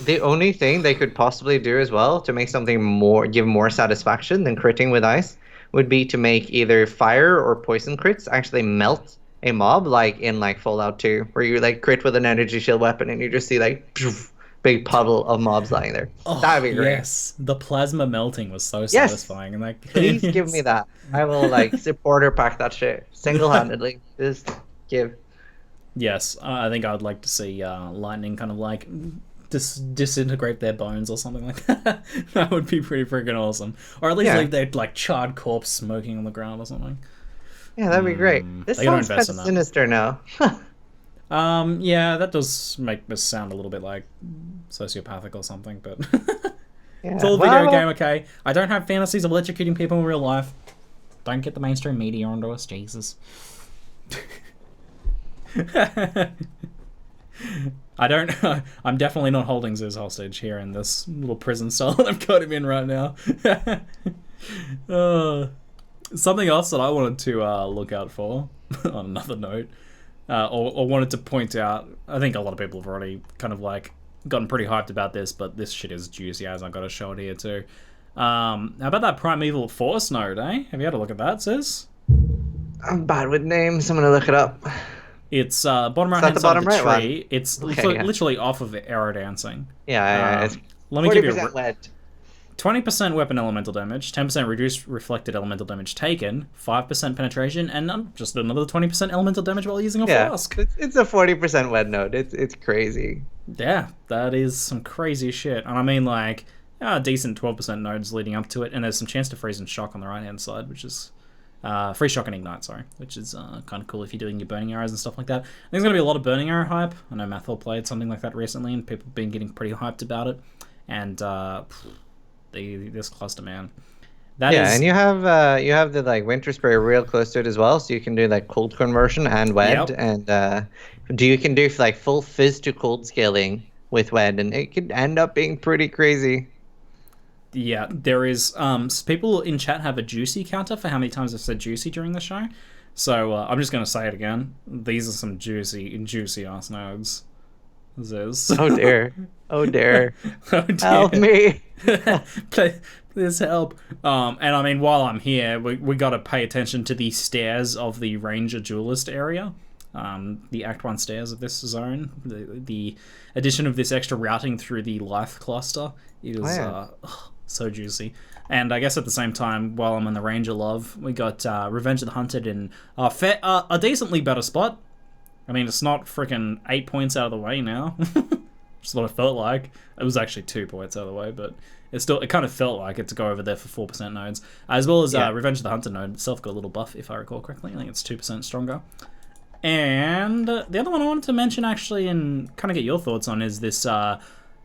The only thing they could possibly do as well to make something give more satisfaction than critting with ice would be to make either fire or poison crits actually melt a mob, like in like Fallout 2, where you like crit with an energy shield weapon and you just see like big puddle of mobs lying there. Oh, that'd be great. Yes, the plasma melting was so satisfying, and like please give me that. I will like supporter pack that shit single-handedly. Just give. Yes, I think I would like to see lightning kind of like disintegrate their bones or something like that. That would be pretty freaking awesome. Or at least like they'd like charred corpse smoking on the ground or something. Yeah, that'd be great. This sounds kind of sinister now. Yeah, that does make this sound a little bit like sociopathic or something, but it's all video game, okay? I don't have fantasies of electrocuting people in real life. Don't get the mainstream media onto us, Jesus. I'm definitely not holding Ziz hostage here in this little prison cell that I've got him in right now. Something else that I wanted to look out for, on another note, or wanted to point out, I think a lot of people have already kind of like gotten pretty hyped about this, but this shit is juicy as I got to show it here too. How about that Primeval Force node, eh? Have you had a look at that, Ziz? I'm bad with names. I'm gonna look it up. It's bottom right hand side of the tree. One? It's literally off of Arrow Dancing. Yeah, it's let me give you lead. 20% weapon elemental damage, 10% reduced reflected elemental damage taken, 5% penetration, and just another 20% elemental damage while using a flask. It's a 40% wed node. It's crazy. Yeah, that is some crazy shit. And I mean, like, decent 12% nodes leading up to it, and there's some chance to freeze and shock on the right hand side, which is freeze, shock, and ignite. Sorry, which is kind of cool if you're doing your burning arrows and stuff like that. I think there's gonna be a lot of burning arrow hype. I know Mathol played something like that recently, and people have been getting pretty hyped about it. And this cluster, man. And you have the like winter spray real close to it as well, so you can do like cold conversion and wed, and you can do like full fizz to cold scaling with wed, and it could end up being pretty crazy. Yeah, there is. People in chat have a juicy counter for how many times I've said juicy during the show, so I'm just gonna say it again. These are some juicy ass nodes. Ziz. Oh dear. Oh dear. Oh dear. Help me. Please help. And I mean, while I'm here, we got to pay attention to the stairs of the Ranger Duelist area. the Act 1 stairs of this zone. The addition of this extra routing through the life cluster is so juicy. And I guess at the same time, while I'm on the Ranger love, we got Revenge of the Hunted in a decently better spot. I mean, it's not freaking 8 points out of the way now. Just what it felt like. It was actually 2 points out of the way, but it kind of felt like it to go over there for 4% nodes. As well as Revenge of the Hunted node itself got a little buff, if I recall correctly. I think it's 2% stronger. And the other one I wanted to mention, actually, and kind of get your thoughts on, is this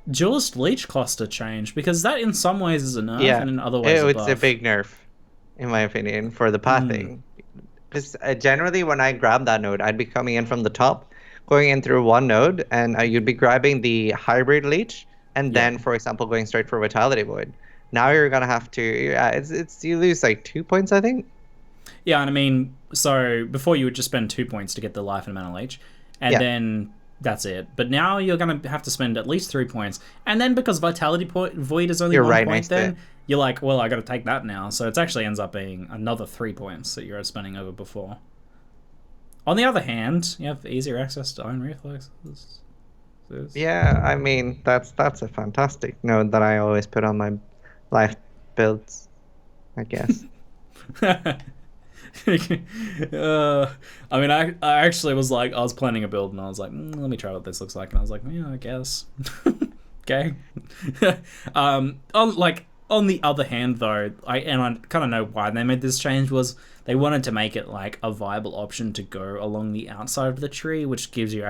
Duelist Leech cluster change, because that in some ways is a nerf, and in other ways it's a big nerf, in my opinion, for the pathing. Because generally, when I grab that node, I'd be coming in from the top, going in through one node, and you'd be grabbing the hybrid leech, and then, for example, going straight for Vitality Void. Now you're gonna have to, you lose like 2 points, I think. Yeah, and I mean, so before you would just spend 2 points to get the life and mana leech, and then that's it. But now you're going to have to spend at least 3 points, and then because Vitality Void is only 1 point, then you're like, well, I got to take that now. So it actually ends up being another 3 points that you're spending over before. On the other hand, you have easier access to Iron Reflexes. Yeah, I mean, that's a fantastic node that I always put on my life builds, I guess. I mean, I actually was like, I was planning a build and I was like, let me try what this looks like, and I was like, yeah, I guess. Okay. On the other hand, though, I kind of know why they made this change, was they wanted to make it like a viable option to go along the outside of the tree, which gives you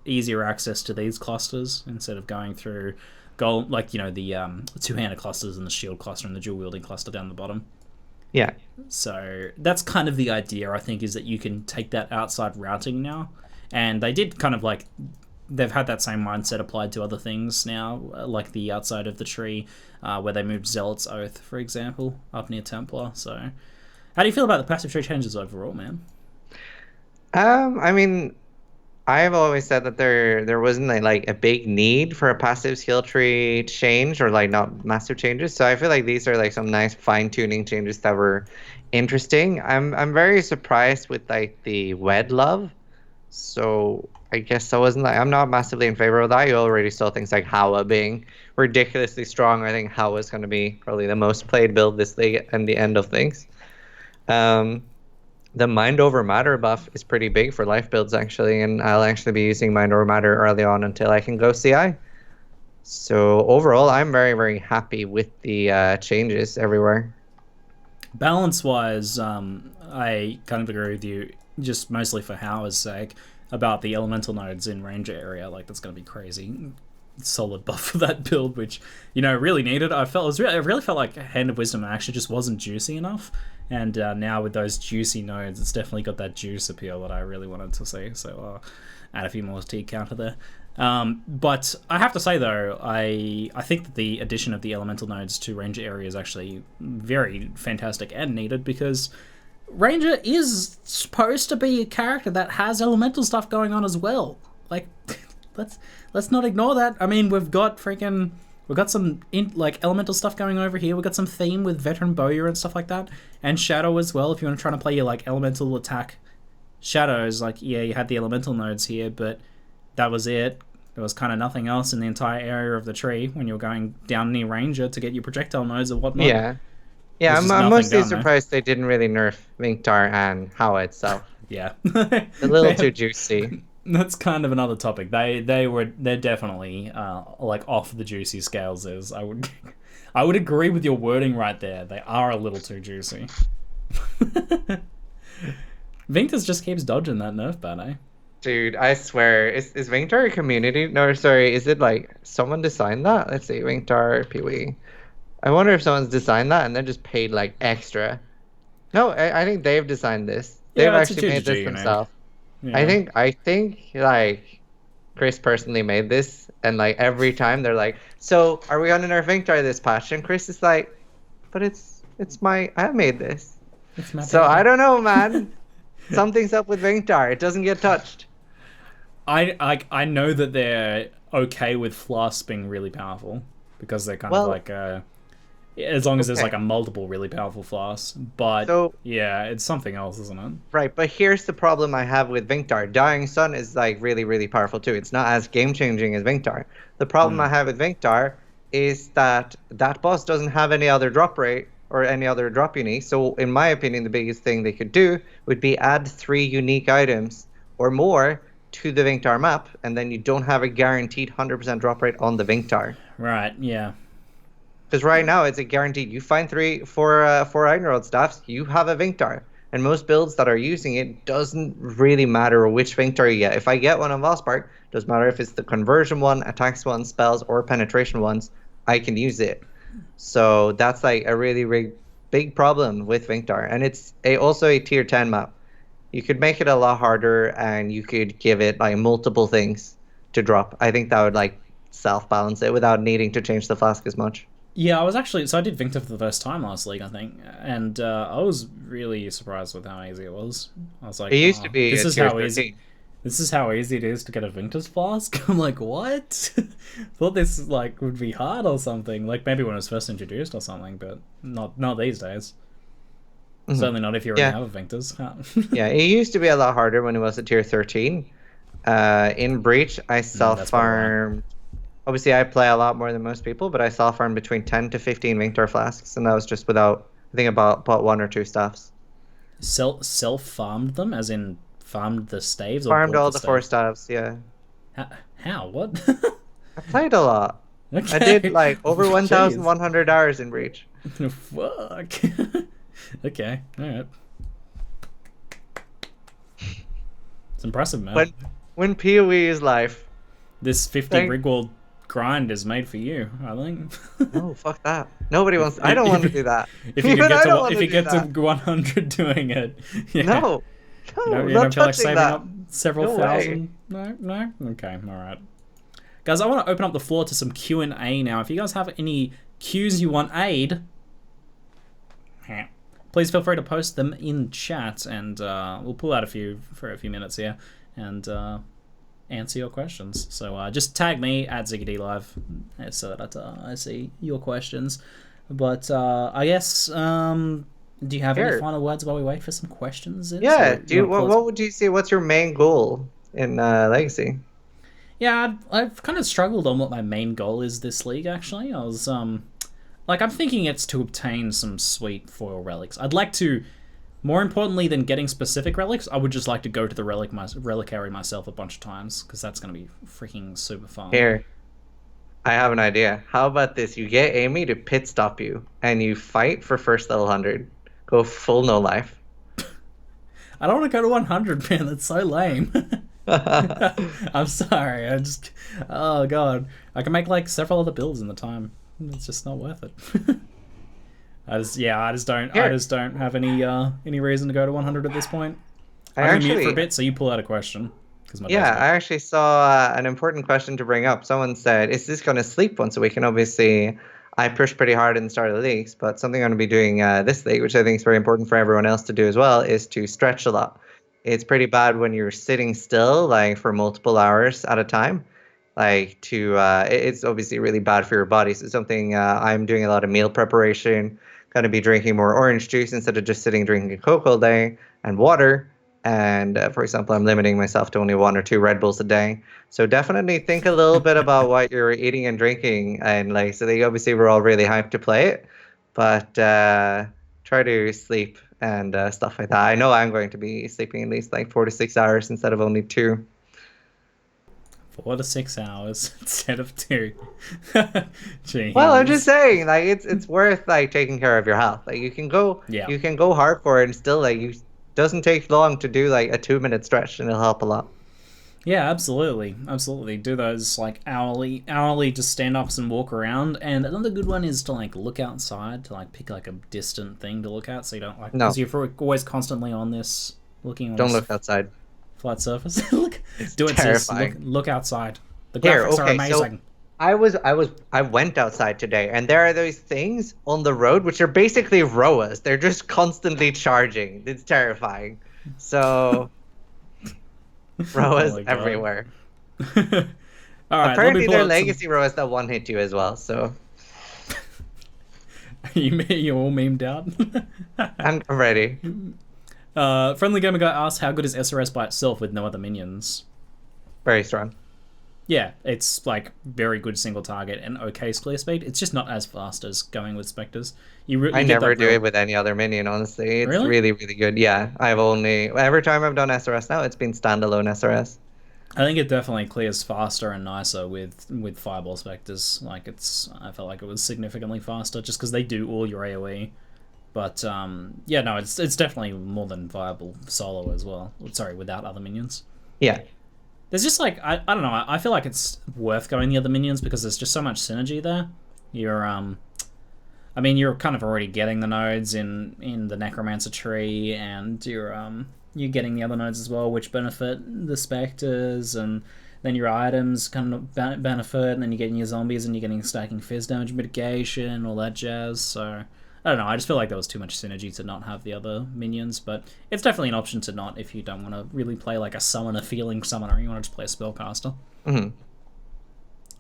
easier access to these clusters instead of going through the two-handed clusters and the shield cluster and the dual wielding cluster down the bottom. Yeah. So that's kind of the idea, I think, is that you can take that outside routing now. And they did kind of like, they've had that same mindset applied to other things now, like the outside of the tree, where they moved Zealot's Oath, for example, up near Templar. So how do you feel about the passive tree changes overall, man? I mean, I've always said that there wasn't a big need for a passive skill tree change, or like not massive changes. So I feel like these are like some nice fine-tuning changes that were interesting. I'm very surprised with like the Wed Love. So I guess I'm not massively in favor of that. You already saw things like Hawa being ridiculously strong. I think Hawa is going to be probably the most played build this league and the end of things. The Mind Over Matter buff is pretty big for life builds, actually, and I'll actually be using Mind Over Matter early on until I can go CI. So overall, I'm very, very happy with the changes everywhere. Balance-wise, I kind of agree with you, just mostly for Howard's sake, about the elemental nodes in Ranger area. Like, that's going to be crazy. Solid buff for that build, which, really needed. I really felt like Hand of Wisdom actually just wasn't juicy enough. And now with those juicy nodes, it's definitely got that juice appeal that I really wanted to see. So add a few more T counter there. But I have to say, though, I think that the addition of the elemental nodes to Ranger area is actually very fantastic and needed, because Ranger is supposed to be a character that has elemental stuff going on as well. Like, let's not ignore that. I mean, we've got some elemental stuff going over here. We've got some theme with Veteran Bowyer and stuff like that, and Shadow as well. If you want to try to play your like elemental attack shadows, like, yeah, you had the elemental nodes here, but that was it. There was kind of nothing else in the entire area of the tree when you were going down near Ranger to get your projectile nodes or whatnot. Yeah, I'm mostly surprised they didn't really nerf Vinktar and Hawa itself. Yeah. A little too juicy. That's kind of another topic. They're definitely off the juicy scales. I would agree with your wording right there. They are a little too juicy. Vinktas just keeps dodging that nerf ban, eh? Dude, I swear, is Vinktar a community? No, sorry, is it like someone designed that? Let's see, Vinktar Pee-wee. I wonder if someone's designed that and then just paid like extra. No, I think they've designed this. They've actually made this themselves. Yeah. I think like Chris personally made this, and like every time they're like, so are we on nerf Vinktar this patch? And Chris is like, but I made this. So I don't know, man. Something's up with Vinktar. It doesn't get touched. I know that they're okay with Flask being really powerful, because they're kind of like as long as there's Okay. like a multiple really powerful flask. But So yeah, it's something else, isn't it? right, but here's the problem I have with Vinktar. Dying Sun is like really, really powerful too. It's not as game changing as Vinktar. The problem I have with Vinktar is that that boss doesn't have any other drop rate or any other drop unique. So in my opinion, the biggest thing they could do would be add 3 unique items or more to the Vinktar map, and then you don't have a guaranteed 100% drop rate on the Vinktar. Right. Yeah. Because right now it's a guaranteed. You find 4 Ironroad staffs, you have a Vinktar. And most builds that are using it doesn't really matter which Vinktar you get. If I get one on Vospark, doesn't matter if it's the conversion one, attacks one, spells, or penetration ones, I can use it. So that's like a really, really big problem with Vinktar. And it's also a tier 10 map. You could make it a lot harder, and you could give it like multiple things to drop. I think that would like self-balance it without needing to change the flask as much. Yeah, I was actually I did Victor for the first time last league, I think, and I was really surprised with how easy it was. I was like, It used to be this a is tier how 13. easy. This is how easy it is to get a Victor's flask. I'm like, what? Thought this like would be hard or something. Like maybe when it was first introduced or something, but not these days. Certainly not if you already have a Victor's. Yeah, it used to be a lot harder when it was a tier 13. In Breach, I self-farmed. Obviously, I play a lot more than most people, but I self-farmed between 10 to 15 Vinktar flasks, and that was just without, I think, about 1 or 2 staffs. Self-farmed them, as in farmed the staves? Or Farmed all the staves? 4 staffs, yeah. How? What? I played a lot. Okay. I did like over 1,100 hours in Breach. Fuck. Okay, alright. It's impressive, man. When PoE is life. This 50 rig wall grind is made for you, I think. No, fuck that. Nobody wants. I don't want to do that. If you get to 100 doing it, yeah. No, you don't feel like saving up several thousand. No. Okay, all right. Guys, I want to open up the floor to some Q&A now. If you guys have any Qs you want aid, please feel free to post them in chat, and we'll pull out a few for a few minutes here and answer your questions. So just tag me at ZiggyD Live so that I see your questions. But I guess, do you have any final words while we wait for some questions? Yeah. What would you say? What's your main goal in Legacy? Yeah, I've kind of struggled on what my main goal is this league. Actually, I was like, I'm thinking it's to obtain some sweet foil relics. I'd like to, more importantly than getting specific relics, I would just like to go to the reliquary myself a bunch of times, because that's going to be freaking super fun. Here, I have an idea. How about this? You get Amy to pit stop you, and you fight for first level 100. Go full no life. I don't want to go to 100, man. That's so lame. I'm sorry. Oh god, I can make like several other builds in the time. It's just not worth it. I just don't have any reason to go to 100 at this point. I'm gonna mute for a bit so you pull out a question. I actually saw an important question to bring up. Someone said, is this going to sleep once a week? And obviously, I pushed pretty hard in the start of the leagues, but something I'm going to be doing this league, which I think is very important for everyone else to do as well, is to stretch a lot. It's pretty bad when you're sitting still, like for multiple hours at a time. It's obviously really bad for your body. So something I'm doing a lot of meal preparation, going to be drinking more orange juice instead of just sitting drinking Coke all day, and water. And for example, I'm limiting myself to only 1 or 2 Red Bulls a day. So definitely think a little bit about what you're eating and drinking. And so they obviously we're all really hyped to play it, but try to sleep and stuff like that. I know I'm going to be sleeping at least like 4 to 6 hours instead of only 2. 4 to 6 hours instead of 2. Jeez. Well, I'm just saying, like it's worth like taking care of your health. Like you can go hardcore and still doesn't take long to do like a 2-minute stretch, and it'll help a lot. Yeah, absolutely. Do those like hourly just stand-ups and walk around. And another good one is to like look outside, to like pick like a distant thing to look at, so you don't like, because you're always constantly on this looking. Don't look outside. Flat surface. Look, it's do it. Terrifying. Look outside. The graphics are amazing. So I went outside today, and there are those things on the road which are basically ROAs. They're just constantly charging. It's terrifying. So ROAs everywhere. All right, apparently they're legacy ROAs that one hit you as well. So You all memed out. I'm ready. Friendly Gamer Guy asks, how good is SRS by itself with no other minions? Very strong. Yeah, it's like very good single target and okay clear speed. It's just not as fast as going with Spectres. I never do it with any other minion, honestly. It's Really? really, really good. Yeah, every time I've done SRS now, it's been standalone SRS. I think it definitely clears faster and nicer with Fireball Spectres. Like I felt like it was significantly faster just because they do all your AOE. But yeah, no, it's definitely more than viable solo as well. Sorry, without other minions. Yeah. There's just like I don't know. I feel like it's worth going the other minions because there's just so much synergy there. I mean, you're kind of already getting the nodes in the Necromancer tree, and you're getting the other nodes as well, which benefit the Spectres, and then your items kind of benefit, and then you're getting your zombies, and you're getting stacking fizz damage mitigation, all that jazz. So I don't know. I just feel like there was too much synergy to not have the other minions, but it's definitely an option to not if you don't want to really play like a summoner feeling summoner. You want to just play a spellcaster. Mm-hmm.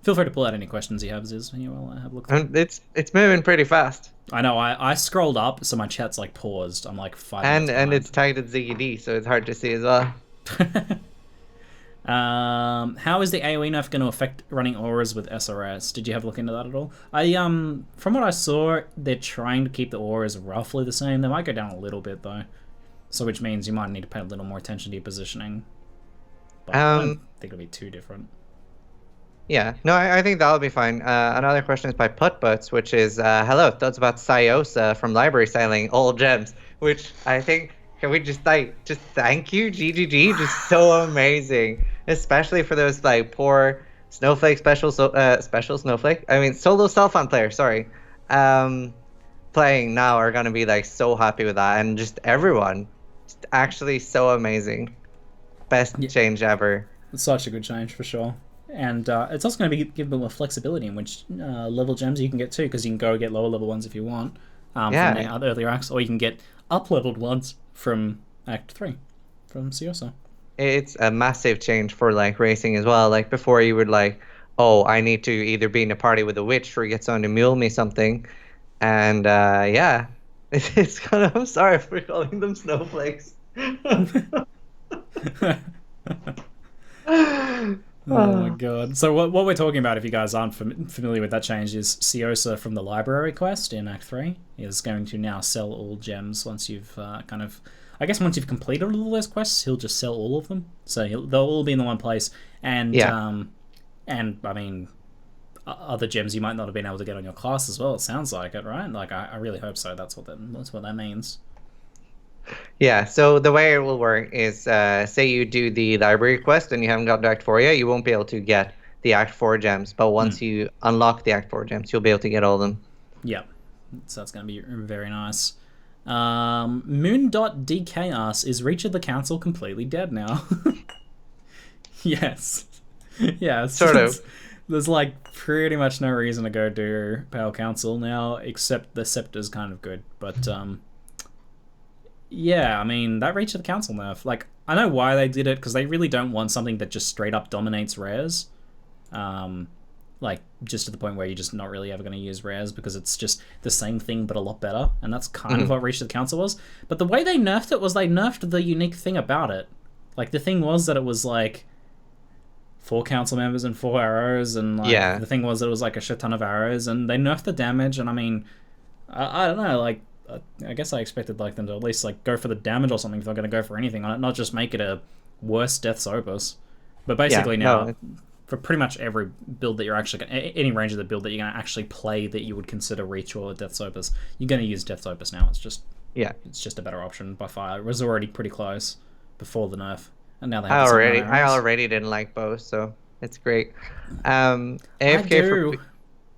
Feel free to pull out any questions you have, Ziz, when you will have a look. It's moving pretty fast. I know. I scrolled up, so my chat's like paused. I'm like 5 minutes and it's tagged at ZiggyD, so it's hard to see as well. How is the AoE nerf going to affect running auras with SRS? Did you have a look into that at all? From what I saw, they're trying to keep the auras roughly the same. They might go down a little bit though, so which means you might need to pay a little more attention to your positioning. But I don't think it'll be too different. Yeah, no, I think that'll be fine. Another question is by Putbutts, which is, hello, thoughts about Syosa from Library selling all gems, which I think, can we just thank you, GGG, just so amazing, especially for those like poor Snowflake special Snowflake, solo Self-on players, sorry, playing now are going to be like so happy with that, and just everyone, just actually so amazing. Best change ever. It's such a good change for sure. And it's also going to give a bit more flexibility in which level gems you can get too, because you can go get lower level ones if you want from the earlier acts, or you can get up-leveled ones from Act 3, from Syosa. It's a massive change for like racing as well. Like before you would like, oh, I need to either be in a party with a witch or get someone to mule me something. And yeah, it's kind of, I'm sorry for calling them snowflakes. Oh my god. So what we're talking about, if you guys aren't familiar with that change, is Syosa from the library quest in Act 3 is going to now sell all gems once you've once you've completed all those quests, he'll just sell all of them. So they'll all be in the one place, and I mean, other gems you might not have been able to get on your class as well. It sounds like it, right? Like I really hope so. That's what that means. Yeah, so the way it will work is, say you do the library quest and you haven't got to Act 4 yet, you won't be able to get the Act 4 gems, but once you unlock the Act 4 gems, you'll be able to get all of them. Yeah, so that's going to be very nice. Moon.dk asks, is Reach of the Council completely dead now? Yes. Yeah, sort of. There's like pretty much no reason to go do Pale Council now, except the Scepter's kind of good, but yeah, I mean, that Reach of the Council nerf, like, I know why they did it, because they really don't want something that just straight up dominates rares. Like, just to the point where you're just not really ever going to use rares, because it's just the same thing, but a lot better, and that's kind of what Reach of the Council was. But the way they nerfed it was they nerfed the unique thing about it. Like, the thing was that it was, like, 4 council members and 4 arrows, and, like, the thing was that it was, like, a shit ton of arrows, and they nerfed the damage, and, I mean, I don't know, like, I guess I expected like them to at least like go for the damage or something if they're going to go for anything on it, not just make it a worse Death's Opus. But basically for pretty much every build that you're actually any range of the build that you're going to actually play that you would consider Reach or Death's Opus, you're going to use Death's Opus now. It's just a better option by far. It was already pretty close before the nerf, and now they have I already didn't like both, so it's great. AFK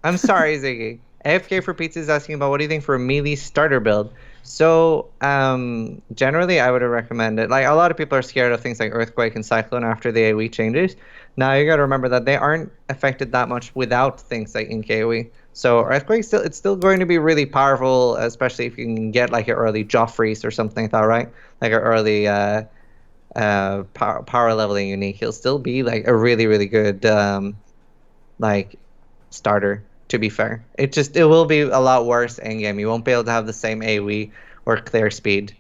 I'm sorry, Ziggy. AFK for Pizza is asking about what do you think for a melee starter build. So generally I would recommend it. Like a lot of people are scared of things like Earthquake and Cyclone after the AoE changes. Now you got to remember that they aren't affected that much without things like Ink AoE. So Earthquake it's still going to be really powerful, especially if you can get like an early Joffreys or something like that, right? Like an early power leveling unique. He'll still be like a really, really good like starter to be fair. It will be a lot worse in game. You won't be able to have the same AoE or clear speed.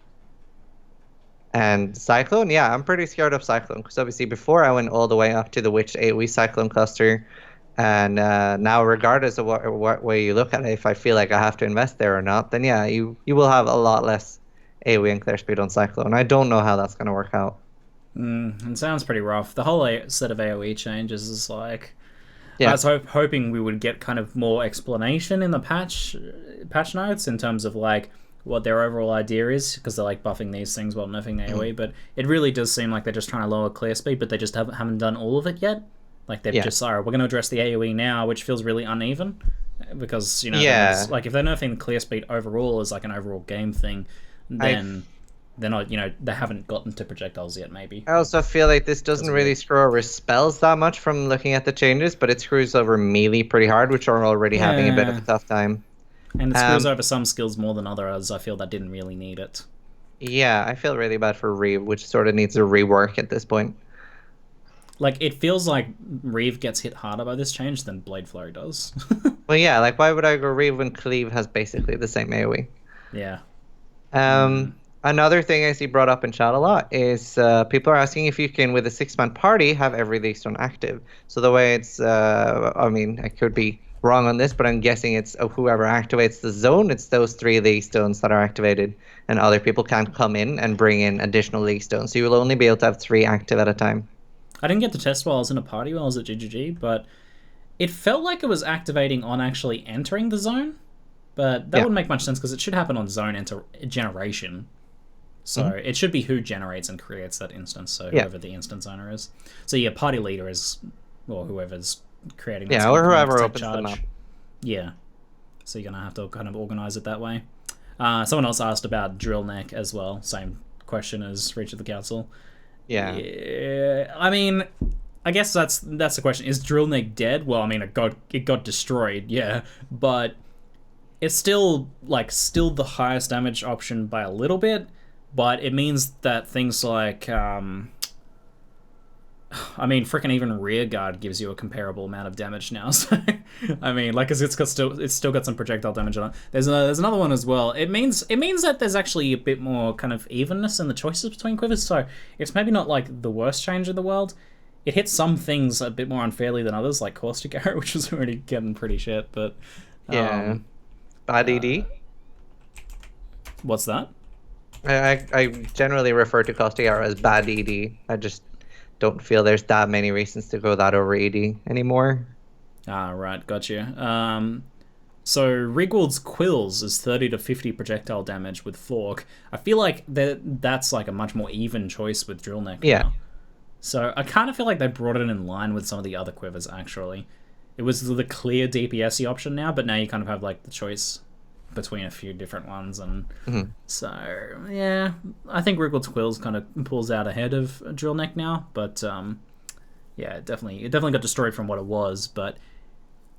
And Cyclone, yeah, I'm pretty scared of Cyclone because obviously before I went all the way up to the Witch AoE Cyclone cluster, and now regardless of what way you look at it, if I feel like I have to invest there or not, then yeah, you will have a lot less AoE and clear speed on Cyclone. I don't know how that's going to work out. It sounds pretty rough. The whole set of AoE changes is like... Yeah. I was hoping we would get kind of more explanation in the patch notes in terms of like what their overall idea is, because they're like buffing these things while nerfing AoE, but it really does seem like they're just trying to lower clear speed, but they just haven't done all of it yet. Like they've just, alright, we're going to address the AoE now, which feels really uneven, because, you know, like if they're nerfing the clear speed overall as like an overall game thing, then they're not, you know, they haven't gotten to projectiles yet, maybe. I also feel like this doesn't really screw over spells that much from looking at the changes, but it screws over melee pretty hard, which are already having a bit of a tough time. And it screws over some skills more than others. I feel that didn't really need it. Yeah, I feel really bad for Reeve, which sort of needs a rework at this point. Like, it feels like Reeve gets hit harder by this change than Blade Flurry does. Well, yeah, like, why would I go Reeve when Cleave has basically the same AoE? Yeah. Another thing I see brought up in chat a lot is people are asking if you can, with a 6-man party, have every Leaguestone active. So the way it's, I mean, I could be wrong on this, but I'm guessing it's whoever activates the zone, it's those 3 Leaguestones that are activated, and other people can't come in and bring in additional Leaguestones. So you will only be able to have 3 active at a time. I didn't get to test while I was in a party while I was at GGG, but it felt like it was activating on actually entering the zone. But that wouldn't make much sense because it should happen on zone generation. So it should be who generates and creates that instance, so whoever the instance owner is. So yeah, party leader is, or whoever's creating that. Yeah, or whoever opens the map. Yeah. So you're going to have to kind of organize it that way. Someone else asked about Drill Neck as well. Same question as Reach of the Council. Yeah. I mean, I guess that's the question. Is Drill Neck dead? Well, I mean, it got destroyed, yeah. But it's still the highest damage option by a little bit. But it means that things like, I mean, freaking even Rearguard gives you a comparable amount of damage now. So, I mean, like, it's still got some projectile damage on it. There's another one as well. It means that there's actually a bit more kind of evenness in the choices between quivers. So it's maybe not like the worst change in the world. It hits some things a bit more unfairly than others, like Caustic Arrow, which was already getting pretty shit. But yeah, bad ED. What's that? I generally refer to Caustic Arrow as bad ED. I just don't feel there's that many reasons to go that over ED anymore. Ah, right, gotcha. So Rigwald's Quills is 30 to 50 projectile damage with Fork. I feel like that's like a much more even choice with Drill Neck. Yeah. Now. So I kind of feel like they brought it in line with some of the other quivers, actually. It was the clear DPS-y option now, but now you kind of have like the choice between a few different ones, and so yeah, I think Rigwald's Quills kind of pulls out ahead of Drill Neck now, but yeah, it definitely got destroyed from what it was, but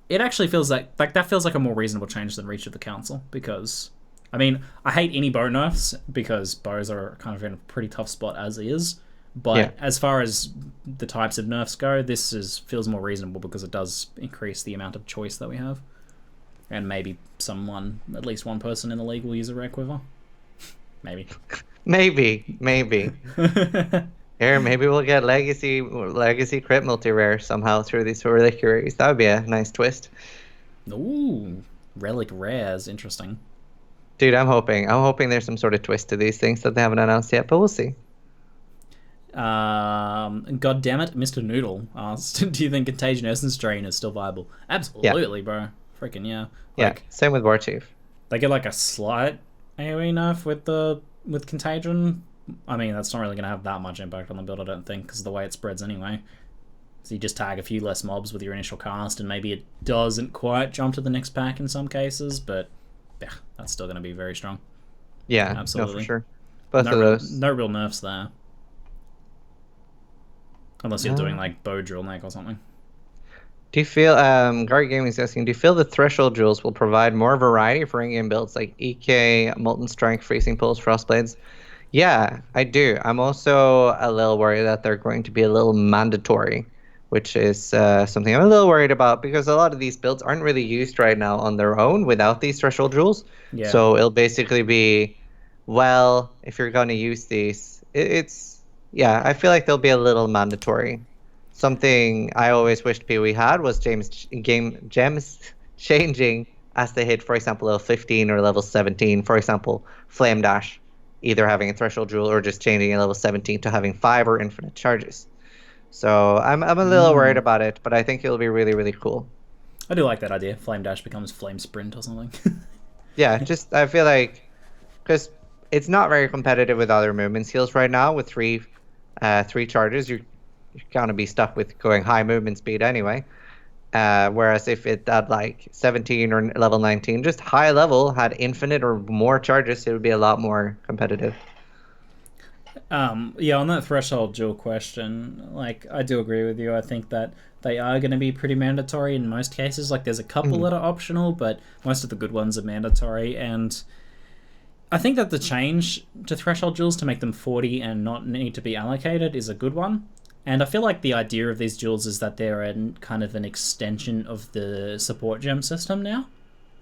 it actually feels like that feels like a more reasonable change than Reach of the Council, because I mean, I hate any bow nerfs because bows are kind of in a pretty tough spot as is, but as far as the types of nerfs go, this feels more reasonable because it does increase the amount of choice that we have. And maybe at least one person in the league will use a rare quiver. Maybe. Maybe. Here, maybe we'll get legacy crit multi-rare somehow through these reliquaries. That would be a nice twist. Ooh, relic rares, interesting. Dude, I'm hoping there's some sort of twist to these things that they haven't announced yet, but we'll see. God damn it, Mr. Noodle asked, do you think Contagion Essence Drain is still viable? Absolutely, bro. Freaking yeah. Yeah, same with War Chief. They get like a slight AoE nerf with Contagion. I mean, that's not really going to have that much impact on the build, I don't think, because of the way it spreads anyway. So you just tag a few less mobs with your initial cast, and maybe it doesn't quite jump to the next pack in some cases, but yeah, that's still going to be very strong. Yeah, absolutely. No, for sure. Both of those. No real nerfs there. Unless you're doing like Bow Drill Neck or something. Do you feel, Guard Gaming is asking, do you feel the Threshold Jewels will provide more variety for in-game builds like EK, Molten Strike, Freezing Pulse, Frostblades? Yeah, I do. I'm also a little worried that they're going to be a little mandatory which is something I'm a little worried about because a lot of these builds aren't really used right now on their own without these threshold rules. Yeah. So it'll basically be, well, if you're going to use these, yeah, I feel like they'll be a little mandatory. Something I always wished PoE had was gems changing as they hit, for example, level 15 or level 17. For example, Flame Dash, either having a threshold rule or just changing a level 17 to having 5 or infinite charges. So I'm a little worried about it, but I think it'll be really, really cool. I do like that idea. Flame Dash becomes Flame Sprint or something. Yeah, just I feel like because it's not very competitive with other movement skills right now. With three charges, you're gonna be stuck with going high movement speed anyway. Whereas if it had like 17 or level 19, just high level, had infinite or more charges, it would be a lot more competitive. Yeah, on that threshold dual question, like, I do agree with you. I think that they are going to be pretty mandatory in most cases. Like, there's a couple that are optional, but most of the good ones are mandatory. And I think that the change to threshold duels to make them 40 and not need to be allocated is a good one. And I feel like the idea of these duels is that they're kind of an extension of the support gem system now,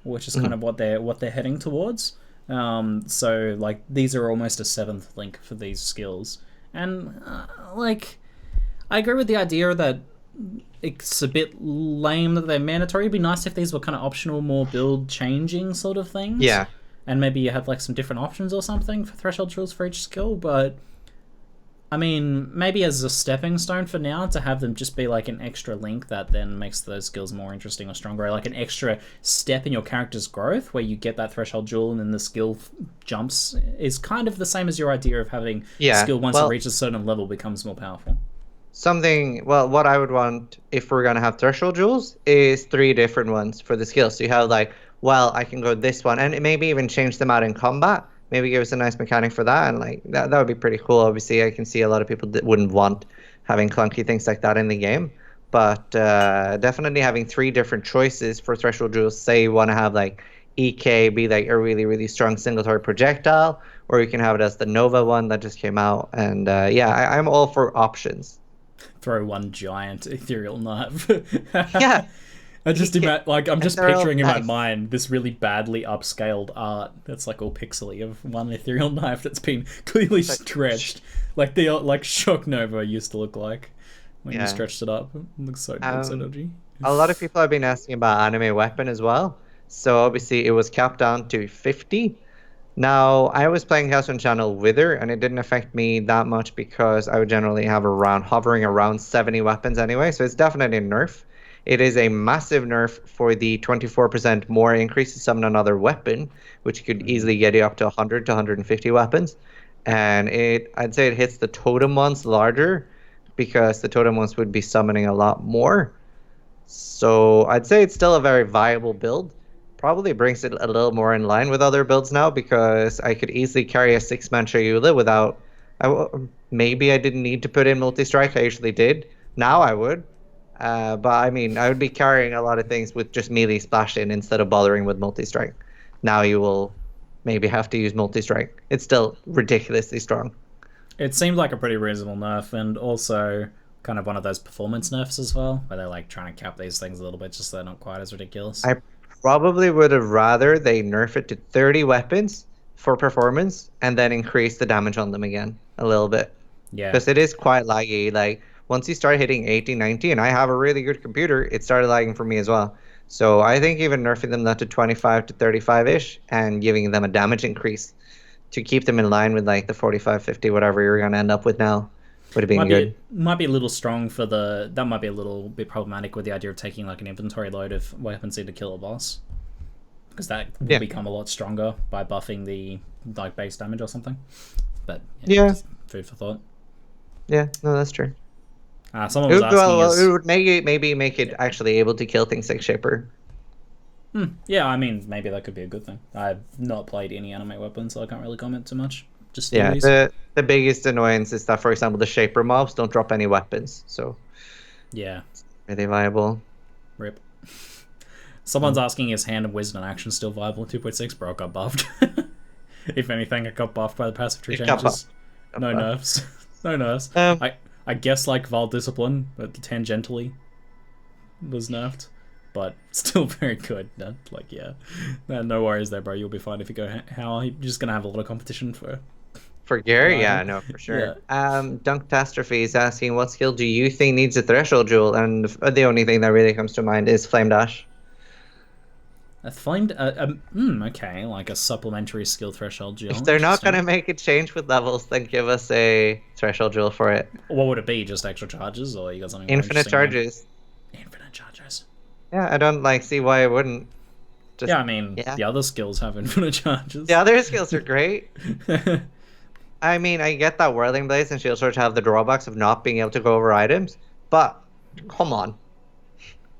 which is kind of what they're heading towards. So like these are almost a 7th link for these skills, and like I agree with the idea that it's a bit lame that they're mandatory. It'd be nice if these were kind of optional, more build changing sort of things. Yeah, and maybe you have like some different options or something for threshold rules for each skill, but I mean, maybe as a stepping stone for now to have them just be like an extra link that then makes those skills more interesting or stronger, like an extra step in your character's growth where you get that threshold jewel and then the skill jumps is kind of the same as your idea of having skill once it reaches a certain level becomes more powerful. What I would want if we're going to have threshold jewels is 3 different ones for the skills. So you have like, well, I can go this one and maybe even change them out in combat. Maybe give us a nice mechanic for that, and like that would be pretty cool. Obviously, I can see a lot of people that wouldn't want having clunky things like that in the game, but definitely having 3 different choices for threshold jewels. Say you want to have like EK be like a really, really strong single target projectile, or you can have it as the Nova one that just came out. And I'm all for options. Throw one giant ethereal knife. Yeah. I'm just picturing in my mind this really badly upscaled art that's like all pixely of one ethereal knife that's been clearly stretched, like Shock Nova used to look like when you stretched it up. It looks so dodgy. A lot of people have been asking about anime weapon as well. So obviously it was capped down to 50. Now I was playing Chaos on Channel Wither, and it didn't affect me that much because I would generally have hovering around 70 weapons anyway. So it's definitely a nerf. It is a massive nerf for the 24% more increase to summon another weapon, which could easily get you up to 100 to 150 weapons. And I'd say it hits the totem ones larger because the totem ones would be summoning a lot more. So I'd say it's still a very viable build. Probably brings it a little more in line with other builds now because I could easily carry a 6-man Shayula without... maybe I didn't need to put in multi-strike. I usually did. Now I would. But I mean, I would be carrying a lot of things with just melee splash in instead of bothering with multi-strike. Now you will maybe have to use multi-strike. It's still ridiculously strong. It seemed like a pretty reasonable nerf, and also kind of one of those performance nerfs as well, where they're like trying to cap these things a little bit just so they're not quite as ridiculous. I probably would have rather they nerf it to 30 weapons for performance and then increase the damage on them again a little bit. Yeah. Because it is quite laggy. Like, once you start hitting 80, 90, and I have a really good computer, it started lagging for me as well. So I think even nerfing them down to 25 to 35-ish and giving them a damage increase to keep them in line with like the 45, 50, whatever you're going to end up with now would have been good. Might be a little strong for that might be a little bit problematic with the idea of taking like an inventory load of weapons to kill a boss. Because that will become a lot stronger by buffing the like base damage or something. But just food for thought. Yeah, no, that's true. Someone was asking it would maybe make it actually able to kill things like Shaper. Yeah, I mean, maybe that could be a good thing. I've not played any anime weapons, so I can't really comment too much. Just theories. The biggest annoyance is that, for example, the Shaper mobs don't drop any weapons, so yeah, are they viable? Rip. Someone's asking, is Hand of Wisdom action still viable? 2.6, bro, got buffed. If anything, it got buffed by the passive tree changes. No nerfs. No nerfs. I guess like Val Discipline, but tangentially was nerfed. But still very good. No? Like, yeah. No worries there, bro. You'll be fine if you go How you're just going to have a lot of competition For Gary, Wow. yeah, no, for sure. Dunkatastrophe is asking, what skill do you think needs a threshold jewel? And the only thing that really comes to mind is Flame Dash. A flamed, okay, like a supplementary skill threshold jewel. If they're not going to make a change with levels, then give us a threshold jewel for it. What would it be? Just extra charges, or you got something? Infinite charges. Infinite charges. Yeah, I don't see why I wouldn't. Yeah, I mean, the other skills have infinite charges. The other skills are great. I mean, I get that Whirling Blades and Shield Surge have the drawbacks of not being able to go over items, but come on.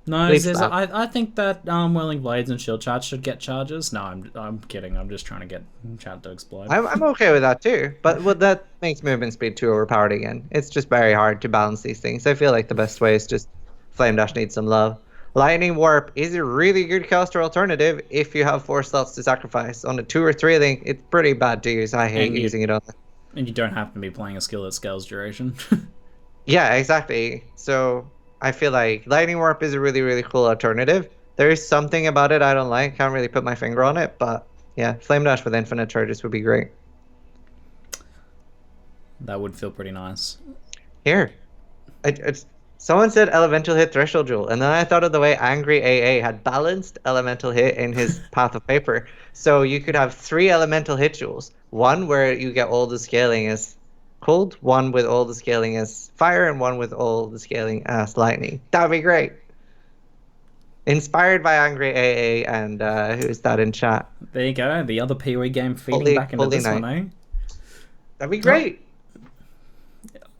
No, I think that Whirling Blades and Shield Charge should get charges. No, I'm kidding. I'm just trying to get chat to explode. I'm okay with that too, but that makes movement speed too overpowered again. It's just very hard to balance these things. I feel like the best way is just Flame Dash needs some love. Lightning Warp is a really good caster alternative if you have 4 slots to sacrifice. On a 2 or 3 link, it's pretty bad to use. I hate using it on. And you don't have to be playing a skill that scales duration. Yeah, exactly. So I feel like Lightning Warp is a really, really cool alternative. There is something about it I don't like. Can't really put my finger on it, but yeah, Flame Dash with infinite charges would be great. That would feel pretty nice. Here. Someone said Elemental Hit Threshold Jewel, and then I thought of the way Angry AA had balanced Elemental Hit in his Path of Paper. So you could have 3 Elemental Hit Jewels. One where you get all the scaling as cold, one with all the scaling as fire, and one with all the scaling as lightning. That would be great. Inspired by Angry AA, and who's that in chat? There you go, the other PoE game feeding back into this one, eh? That'd be great.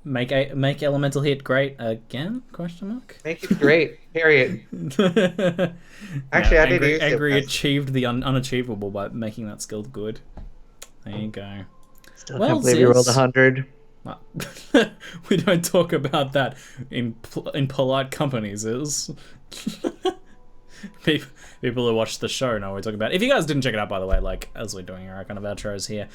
Make Elemental Hit great again? Question mark. Make it great. Period. Actually, I did use Angry achieved the unachievable by making that skill good. There you go. Still can't believe you rolled 100. We don't talk about that in polite companies. People who watch the show know what we're talking about. If you guys didn't check it out, by the way, like as we're doing our kind of outros here,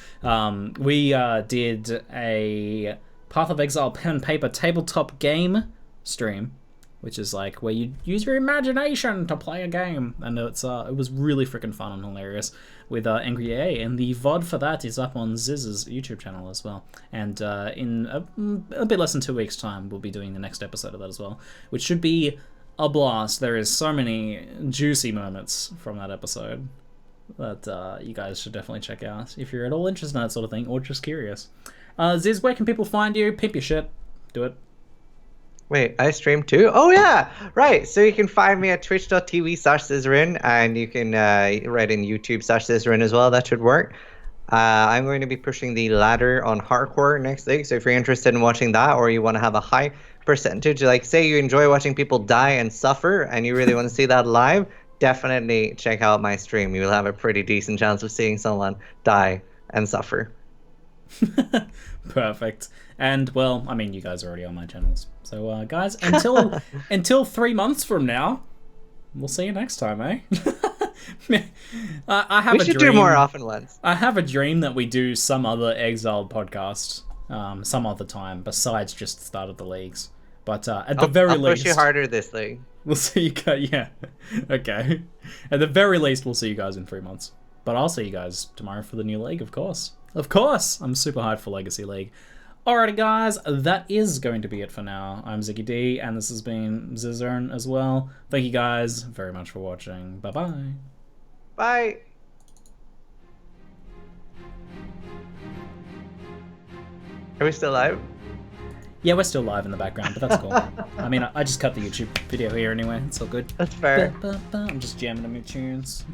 we did a Path of Exile pen and paper tabletop game stream, which is like where you use your imagination to play a game, and it was really freaking fun and hilarious with Angry A, and the VOD for that is up on Ziz's YouTube channel as well. And in a bit less than 2 weeks' time, we'll be doing the next episode of that as well, which should be a blast. There is so many juicy moments from that episode that you guys should definitely check out if you're at all interested in that sort of thing or just curious. Ziz, where can people find you? Pimp your shit. Do it. Wait, I stream too? Oh yeah, right. So you can find me at twitch.tv/Zizaran, and you can write in YouTube/Zizaran as well. That should work. I'm going to be pushing the ladder on hardcore next week. So if you're interested in watching that, or you want to have a high percentage, like say you enjoy watching people die and suffer, and you really want to see that live, definitely check out my stream. You will have a pretty decent chance of seeing someone die and suffer. Perfect. And well, I mean, you guys are already on my channels, so guys, until 3 months from now, we'll see you next time, eh? We should do more often ones. I have a dream that we do some other Exiled podcast some other time besides just the start of the leagues, but at the very least, push you harder this league. We'll see you guys. Yeah, okay. At the very least, we'll see you guys in 3 months, but I'll see you guys tomorrow for the new league, of course. Of course, I'm super hyped for Legacy League. Alrighty guys, that is going to be it for now. I'm ZiggyD, and this has been Zizaran as well. Thank you guys very much for watching. Bye-bye. Bye. Are we still live? Yeah, we're still live in the background, but that's cool. I mean, I just cut the YouTube video here anyway. It's all good. That's fair. I'm just jamming them in tunes.